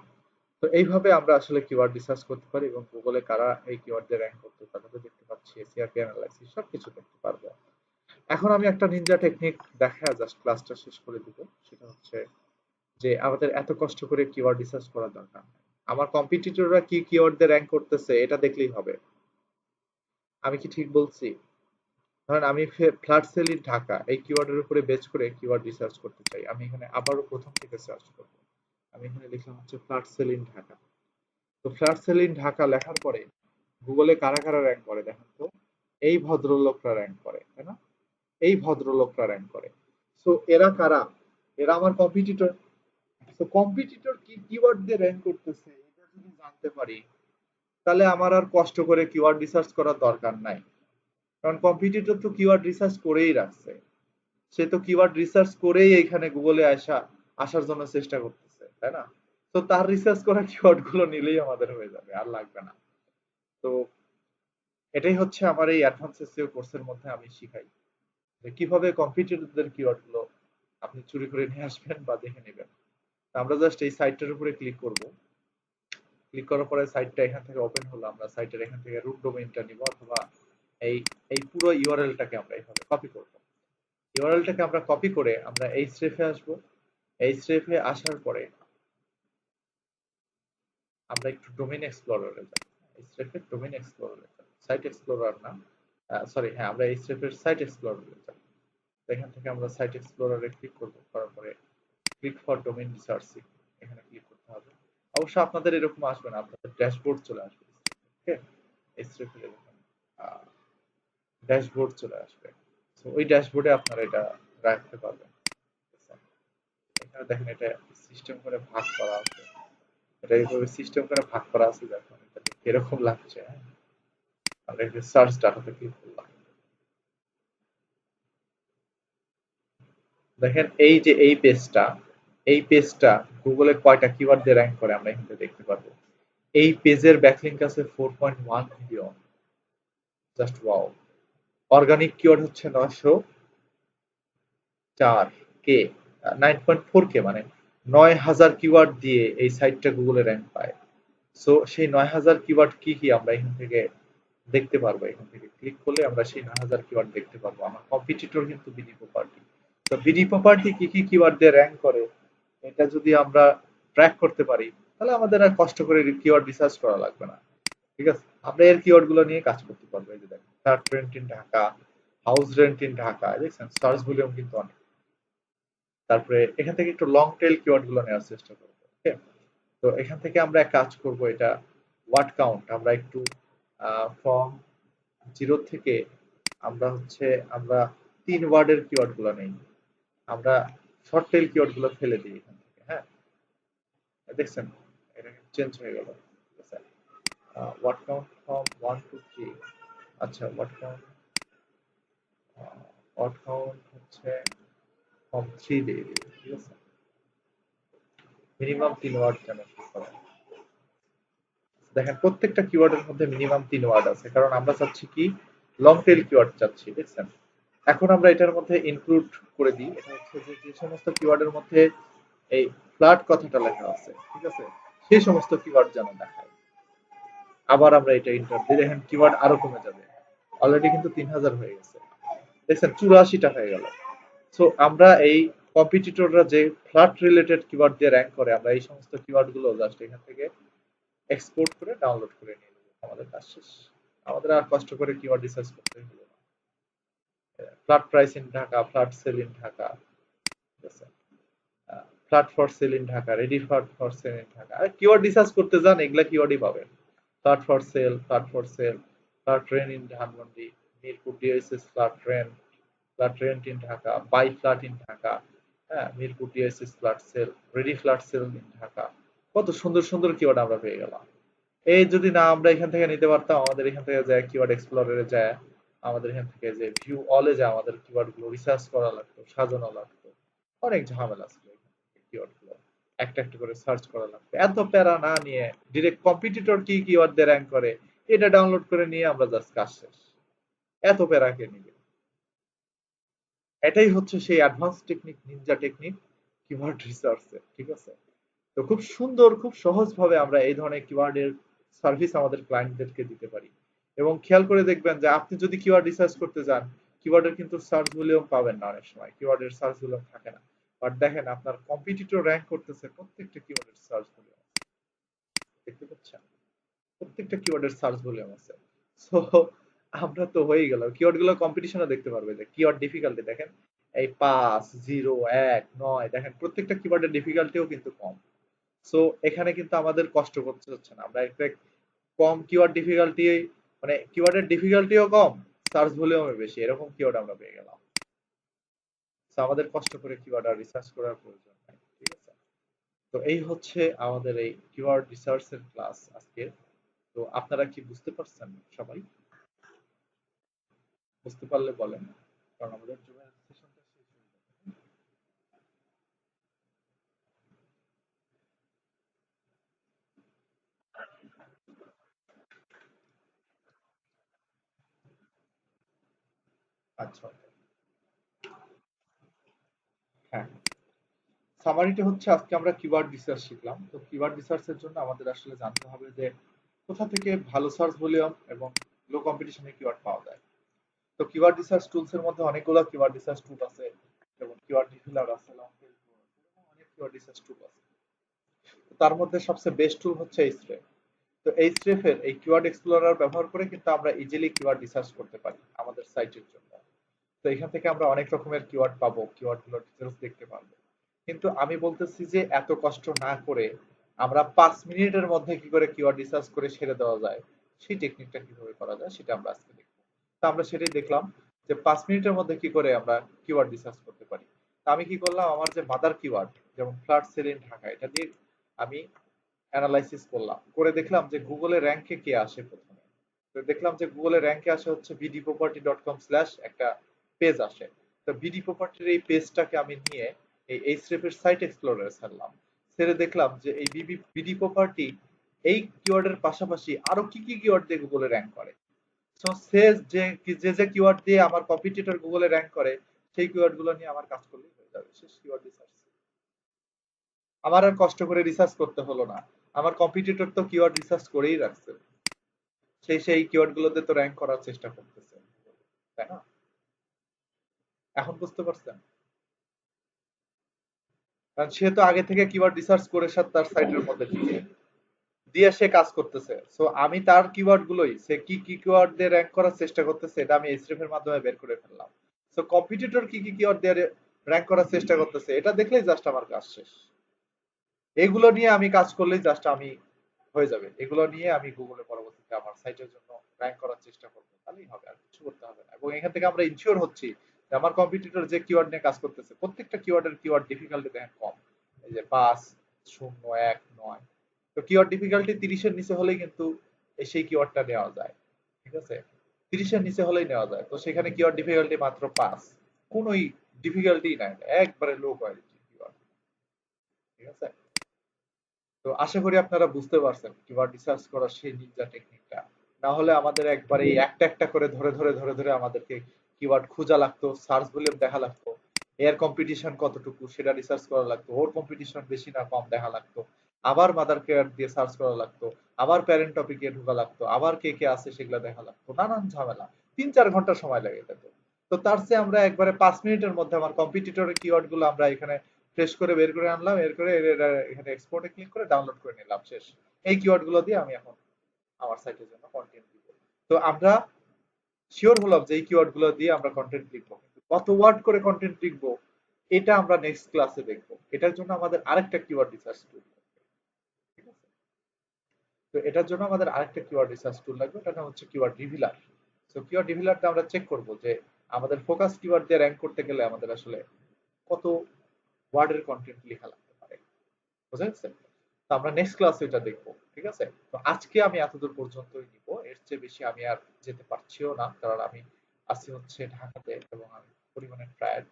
তো এইভাবে আমরা আসলে কিওয়ার্ড রিসার্চ করতে পারি এবং গুগলে কারা এই কিওয়ার্ড দিয়ে র্যাঙ্ক করতে তাদেরকে দেখতে পাচ্ছি, সিআরপি অ্যানালাইসিস সবকিছু দেখতে পারবো। এখন আমি একটা নিনজা টেকনিক দেখা জাস্ট ক্লাসটা শেষ করে দিব। সেটা হচ্ছে যে আমাদের এত কষ্ট করে কিওয়ার্ড রিসার্চ করার দরকার নেই। আমার কম্পিটিটররা কি কিওয়ার্ড দিয়ে র্যাঙ্ক করতেছে এটা দেখলেই হবে। আমি কি ঠিক বলছি? ধরেন আমি ফ্ল্যাট সেল ইন ঢাকা এই কিওয়ার্ডের উপরে বেচ করে কিওয়ার্ড রিসার্চ করতে চাই। আমি এখানে আবারও প্রথম থেকে সার্চ করব। আমি এখানে লিখলাম হচ্ছে ফ্ল্যাট সেল ইন ঢাকা। তো ফ্ল্যাট সেল ইন ঢাকা লেখার পরে গুগলে কারা কারা র্যাঙ্ক করে দেখেন তো। এই ভদ্রলোকরা র্যাঙ্ক করে, তাই না? এই ভদ্রলোকরা র্যাঙ্ক করে। সো এরা কারা? এরা আমার কম্পিটিটর। তো কম্পিটিটর কি কিওয়ার্ড দিয়ে র্যাঙ্ক করতেছে এটা যদি জানতে পারি, তাহলে আমার আর কষ্ট করে কিওয়ার্ড রিসার্চ করার দরকার নাই। কারণ কম্পিটিটর তো কিওয়ার্ড রিসার্চ করেই রাখছে। সে তো কিওয়ার্ড রিসার্চ করেই এখানে গুগলে আসার জন্য চেষ্টা করতেছে, তাই না? তো তার রিসার্চ করা কিওয়ার্ড গুলো নিলেই আমাদের হয়ে যাবে, আর লাগবে না। তো এটাই হচ্ছে আমার এই অ্যাডভান্স এসইও কোর্সের মধ্যে আমি শিখাই যে কিভাবে কম্পিটিটরদের কিওয়ার্ড গুলো আপনি চুরি করে নিয়ে আসবেন বা দেখে নেবেন। আমরা জাস্ট এই সাইটটার উপরে ক্লিক করব। ক্লিক করার পরে সাইটটা এখান থেকে ওপেন হলো। আমরা সাইটের এখান থেকে রুট ডোমেইনটা নিব, অথবা এই এই পুরো ইউআরএলটাকে আমরা এইভাবে কপি করব। ইউআরএলটাকে আমরা কপি করে আমরা এইচরেফে আসব। এইচরেফে আসার পরে আমরা একটু ডোমেইন এক্সপ্লোরারে যাব। এইচরেফে ডোমেইন এক্সপ্লোরারে যাব, সাইট এক্সপ্লোরার না, সরি, হ্যাঁ, আমরা এইচরেফের সাইট এক্সপ্লোরারে যাব। এখান থেকে আমরা সাইট এক্সপ্লোরারে ক্লিক করব। করার পরে ক্লিক ফর ডোমেইন রিসার্চিং এখানে ক্লিক করতে হবে। অবশ্য আপনাদের এরকম আসবে না, আপনাদের ড্যাশবোর্ড চলে আসবে। ওকে, এইচরেফের এরকম ড্যাশবোর্ড চলে আসবে। তো ওই ড্যাশবোর্ডে আপনারা এটা রাখতে পারবেন। এখানে দেখেন এটা সিস্টেম করে ভাগ করা আছে। এটা এইভাবে সিস্টেম করে ভাগ করা আছে, দেখুন এটা দেখতে এরকম লাগছে, হ্যাঁ? আমরা একটু সার্চ ডাটাতে ক্লিক করলাম। দেখেন এই যে এই পেজটা গুগলে কয়টা কিওয়ার্ড দিয়ে র্যাঙ্ক করে আমরা এখানে দেখতে পারবো। এই পেজের ব্যাকলিংক আছে 4.1 million. Just wow. Organic keyword হচ্ছে 904 কে, 9.4 কে, মানে 9000 কিওয়ার্ড দিয়ে এই সাইটটা গুগলে র্যাঙ্ক পায়। সো সেই 9000 কিওয়ার্ড কি কি আমরা এখান থেকে দেখতে পারবো। এখান থেকে ক্লিক করলে আমরা সেই 9000 কিওয়ার্ড দেখতে পারবো। আমার কম্পিটিটর কিন্তু বিডি প্রপার্টি। তো বিডি প্রপার্টি কি কি কিওয়ার্ড দিয়ে র্যাঙ্ক করে এটা যদি আমরা ট্র্যাক করতে পারি, তাহলে আমাদের আর কষ্ট করে কিওয়ার্ড রিসার্চ করা লাগবে না। ঠিক আছে, আমরা এর কিওয়ার্ড গুলো নিয়ে কাজ করতে পারবো। এই যে দেখেন, flat rent in Dhaka, house rent in Dhaka, দেখছেন সার্চ ভলিউম কিন্তু অনেক। তারপরে এখান থেকে একটু লং টেল কিওয়ার্ড গুলো নেওয়ার চেষ্টা করবো। ওকে, তো এখান থেকে আমরা এক কাজ করব, এটা ওয়ার্ড কাউন্ট আমরা একটু ফ্রম 0 থেকে আমরা 3 ওয়ার্ডের কিওয়ার্ড গুলো নেই। আমরা শর্ট টেল কিওয়ার্ড গুলো ফেলে দিই এখান থেকে, হ্যাঁ? দেখছেন এটা চেঞ্জ হয়ে গেল। ঠিক আছে, ওয়ার্ড কাউন্ট ফ্রম 1 to 3। আচ্ছা, ওয়ার্ড কাউন্ট হচ্ছে ফ্রম 3 দিয়ে দিই। ঠিক আছে, মিনিমাম 3 ওয়ার্ড যেন শুরু করে। দেখেন প্রত্যেকটা কিওয়ার্ডের মধ্যে মিনিমাম 3 ওয়ার্ড আছে, কারণ আমরা চাচ্ছি কি, লং টেল কিওয়ার্ড চাচ্ছি। দেখছেন, এখন আমরা এটার মধ্যে ইনক্লুড করে দিই। এটা হচ্ছে যে যে সমস্ত কিওয়ার্ডের মধ্যে এই ফ্ল্যাট কথাটা লেখা আছে, ঠিক আছে, সেই সমস্ত কিওয়ার্ড যেন দেখায়। আবার আমরা এটা ইন্টার দিয়ে দেখেন কিওয়ার্ড আরো কমে যাবে। অলরেডি কিন্তু 3000 হয়ে গেছে। দেখছেন 84টা হয়ে গেল। সো আমরা এই কম্পিটিটররা যে ফ্ল্যাট রিলেটেড কিওয়ার্ড দিয়ে র্যাঙ্ক করে, আমরা এই সমস্ত কিওয়ার্ড গুলো জাস্ট এখান থেকে এক্সপোর্ট করে ডাউনলোড করে নিয়ে নেব। আমাদের কাজ শেষ। আমাদের আর কষ্ট করে কিওয়ার্ড রিসার্চ করতে হলো না। Flat price in Dhaka, flat sale in Dhaka, ঠিক আছে, flat for sale in Dhaka, ready for sale in Dhaka. আর কিওয়ার্ড রিসার্চ করতে যান, এগুলা কিওয়ার্ডই পাবেন। ফ্ল্যাট ফর সেল, ফ্ল্যাট ট্রেন in Dhanmondi, Mirpur DSS flat rent in Dhaka, buy flat in Dhaka, হ্যাঁ, Mirpur DSS flat sale, ready flat sale in Dhaka. কত সুন্দর সুন্দর কিওয়ার্ড আমরা পেয়ে গেলাম। এই যদি না আমরা এখান থেকে নিতে পারতাম, আমাদের এখান থেকে যায় কিওয়ার্ড এক্সপ্লোরারে যায়, আমাদের এখান থেকে যে ভিউ অলে যায়, আমাদের কিওয়ার্ড গুলো রিসার্চ করা লাগতো, সাজানো লাগতো, অনেক ঝামেলা ছিল। কিওয়ার্ড গুলো একটা একটা করে সার্চ করা লাগতো। এত প্যারা না নিয়ে ডিরেক্ট কম্পিটিটর কি কিওয়ার্ড দিয়ে র্যাঙ্ক করে এটা ডাউনলোড করে নিয়ে আমরা জাস্ট কাজ শেষ। এত প্যারা কে নিবে? এটাই হচ্ছে সেই advance technique, Ninja technique keyword রিসার্চের, ঠিক আছে? তো খুব সুন্দর, খুব সহজ ভাবে আমরা এই ধরনের কিওয়ার্ডের সার্ভিস আমাদের ক্লায়েন্টদেরকে দিতে পারি। এবং খেয়াল করে দেখবেন যে আপনি যদি কিওয়ার্ড রিসার্চ করতে যান, কিওয়ার্ডের কিন্তু সার্চ ভলিউম পাবেন না অনেক সময়, কিওয়ার্ডের সার্চ ভলিউম থাকে না। বাট দেখেন আপনার কম্পিটিটর র্যাঙ্ক করতেছে প্রত্যেকটা কিওয়ার্ডের সার্চ ভলিউম, দেখতে পাচ্ছেন? প্রত্যেকটা কিওয়ার্ডের সার্চ ভলিউম আছে। সো আমরা তো হয়ে গেল, কিওয়ার্ড গুলো কম্পিটিশনে দেখতে পারবে যে কিওয়ার্ড ডিফিকাল্টি দেখেন, এই 5, 0, 1, 9 দেখেন প্রত্যেকটা কিওয়ার্ডের ডিফিকাল্টিও কিন্তু কম। সো এখানে কিন্তু আমাদের কষ্ট করতে হচ্ছে না, আমরা একটা কম কিওয়ার্ড ডিফিকাল্টি, মানে কিওয়ার্ডের ডিফিকাল্টিও কম, সার্চ ভলিউমও বেশি, এরকম কিওয়ার্ড আমরা পেয়ে গেলাম। সো আমাদের কষ্ট করে কিওয়ার্ড আর রিসার্চ করার প্রয়োজন নাই, ঠিক আছে? তো এই হচ্ছে আমাদের এই কিওয়ার্ড রিসার্চের ক্লাস আজকে। তো আপনারা কি বুঝতে পারছেন সবাই? বুঝতে পারলে বলেন, কারণ আমাদের জুমের সেশনটা শেষ হয়ে যাবে। আচ্ছা, হ্যাঁ, সামারিটা হচ্ছে আজকে আমরা কিওয়ার্ড রিসার্চ শিখলাম। তো কিওয়ার্ড রিসার্চের জন্য আমাদের আসলে জানতে হবে যে কোথা থেকে ভালো সার্চ ভলিউম এবং লো কম্পিটিশনে কিওয়ার্ড পাওয়া যায়। তো কিওয়ার্ড রিসার্চ টুলস এর মধ্যে অনেকগুলো কিওয়ার্ড রিসার্চ টুল আছে, যেমন কিওয়ার্ড ডিফিলার আছে, লং টেইল টুল আছে, এরকম অনেক কিওয়ার্ড রিসার্চ টুল আছে। তো তার মধ্যে সবচেয়ে বেস্ট টুল হচ্ছে এইচরেফ। তো এইচরেফ এর এই কিওয়ার্ড এক্সপ্লোরার ব্যবহার করে কিন্তু আমরা ইজিলি কিওয়ার্ড রিসার্চ করতে পারি আমাদের সাইটের জন্য। তো এখান থেকে আমরা অনেক রকমের কিওয়ার্ড পাবো, কিওয়ার্ড গুলোর ডিটেলস দেখতে পারবো। কিন্তু আমি বলতেছি যে এত কষ্ট না করে আমরা 5 মিনিটের মধ্যে কি করে কিওয়ার্ড রিসার্চ করে ছেড়ে দেওয়া যায়, সেই টেকনিকটা কিভাবে করা যায় সেটা আমরা আজকে দেখবো। তো আমরা সেটাই দেখলাম যে 5 মিনিটের মধ্যে কি করে আমরা কিওয়ার্ড রিসার্চ করতে পারি। তো আমি কি করলাম, আমার যে মাদার কিওয়ার্ড যেমন ফ্ল্যাট সেল ইন ঢাকা, এটা দিয়ে আমি অ্যানালাইসিস করলাম, করে দেখলাম যে গুগলে র্যাঙ্কে কে আসে প্রথমে। তো দেখলাম যে গুগলে র্যাঙ্কে আসে হচ্ছে bdproperty.com/ একটা পেজ আসে। তো বিডি প্রপার্টির এই পেজটাকে আমি নিয়ে এই এইচরেফ এর সাইট এক্সপ্লোরারে ছাড়লাম, ছেড়ে দেখলাম যে এই বিডি প্রপার্টি এই কিওয়ার্ডের পাশাপাশি আরো কি কি কিওয়ার্ড দিয়ে গুগলে র্যাঙ্ক করে। সো সে যে যে যে কিওয়ার্ড দিয়ে আমার কম্পিটিটর গুগলে র্যাঙ্ক করে, সেই কিওয়ার্ড গুলো নিয়ে আমার কাজ করলেই হয়ে যাবে, শেষ, কিওয়ার্ড রিসার্চ। আমার আর কষ্ট করে রিসার্চ করতে হলো না, আমার কম্পিটিটর তো কিওয়ার্ড রিসার্চ করেই রাখছে, সেই কিওয়ার্ড গুলোতে তো র্যাঙ্ক করার চেষ্টা করতেছে, তাই না? এখন বুঝতে পারছেন? কারণ সে তো আগে থেকে কিওয়ার্ড রিসার্চ করে তার সাইটের মধ্যে দিয়ে দিয়ে সে কাজ করতেছে। সো আমি তার কিওয়ার্ড গুলোই, সে কি কি কিওয়ার্ড দিয়ে র্যাঙ্ক করার চেষ্টা করতেছে এটা আমি এইচরেফ এর মাধ্যমে বের করে ফেললাম। সো কম্পিটিটর কি কি কিওয়ার্ড দিয়ে র্যাঙ্ক করার চেষ্টা করতেছে এটা দেখলেই জাস্ট আমার কাজ শেষ। এগুলো নিয়ে আমি কাজ করলেই জাস্ট আমি হয়ে যাবে, এগুলো নিয়ে আমি গুগলে পরবর্তীতে আমার সাইটের জন্য র্যাঙ্ক করার চেষ্টা করবো, তাহলেই হবে, আর কিছু করতে হবে না। এবং এখান থেকে আমরা ইনশিওর হচ্ছি যে আমার কম্পিটিটর যে কিওয়ার্ড নিয়ে কাজ করতেছে প্রত্যেকটা কিওয়ার্ডের কিওয়ার্ড ডিফিকাল্টি দেখেন কম, এই যে 5, 0, 1, 9। তো কিওয়ার্ড ডিফিকাল্টি 30-এর নিচে হলেই কিন্তু সেই কিওয়ার্ডটা নেওয়া যায়, ঠিক আছে? 30-এর নিচে হলেই নেওয়া যায়। তো সেখানে কিওয়ার্ড ডিফিকাল্টি মাত্র 5, কোনোই ডিফিকাল্টি নাই, একবারে লো কোয়ালিটি কিওয়ার্ড, ঠিক আছে? তো আশা করি আপনারা বুঝতে পারছেন কিওয়ার্ড রিসার্চ করার সেই নিনজা টেকনিকটা। না হলে আমাদের একবারে এই একটা একটা করে ধরে আমাদেরকে কিওয়ার্ড খোঁজা লাগতো, সার্চ ভলিউম দেখা লাগতো, এর কম্পিটিশন কতটুকু সেটা রিসার্চ করা লাগতো, ওর কম্পিটিশন বেশি না কম দেখা লাগতো, আবার মাদার কেয়ার দিয়ে সার্চ করা লাগতো, আবার প্যারেন্ট টপিকে ঢোকা লাগতো, আবার কে কে আছে সেগুলো দেখা লাগতো, নানান ঝামেলা, 3-4 ঘন্টা সময় লেগে যেত। তো তার চেয়ে আমরা একবারে 5 মিনিটের মধ্যে আমার কম্পিটিটরের কিওয়ার্ড গুলো আমরা এখানে ফ্রেশ করে বের করে আনলাম, এর করে এখানে এক্সপোর্টে ক্লিক করে ডাউনলোড করে নিলাম, শেষ। এই কিওয়ার্ড গুলো দিয়ে আমি এখন আমার সাইটের জন্য কন্টেন্ট দিব। তো আমরা শিওর হলাম যে এই কিওয়ার্ড গুলো দিয়ে আমরা কন্টেন্ট লিখবো, কিন্তু কত ওয়ার্ড করে কন্টেন্ট লিখবো এটা আমরা নেক্সট ক্লাসে দেখবো। এটার জন্য আমাদের আরেকটা কিওয়ার্ড রিসার্চ টুল, ঠিক আছে? তো এটার জন্য আমাদের আরেকটা কিওয়ার্ড রিসার্চ টুল লাগবে, এটার নাম হচ্ছে কিওয়ার্ড রিভিলার। তো কিওয়ার্ড রিভিলারটা আমরা চেক করব যে আমাদের ফোকাস কিওয়ার্ড দিয়ে র্যাঙ্ক করতে গেলে আমাদের আসলে কত ওয়ার্ডের কন্টেন্ট লেখা লাগতে পারে, বুঝা গেছে? তো আমরা নেক্সট ক্লাসে এটা দেখবো, ঠিক আছে? তো আজকে আমি এতদূর পর্যন্তই নিব, এর চেয়ে বেশি আমি আর যেতে পারছিও না, কারণ আমি আছি হচ্ছে ঢাকাতে এবং আমি পরিমাণে টায়ার্ড।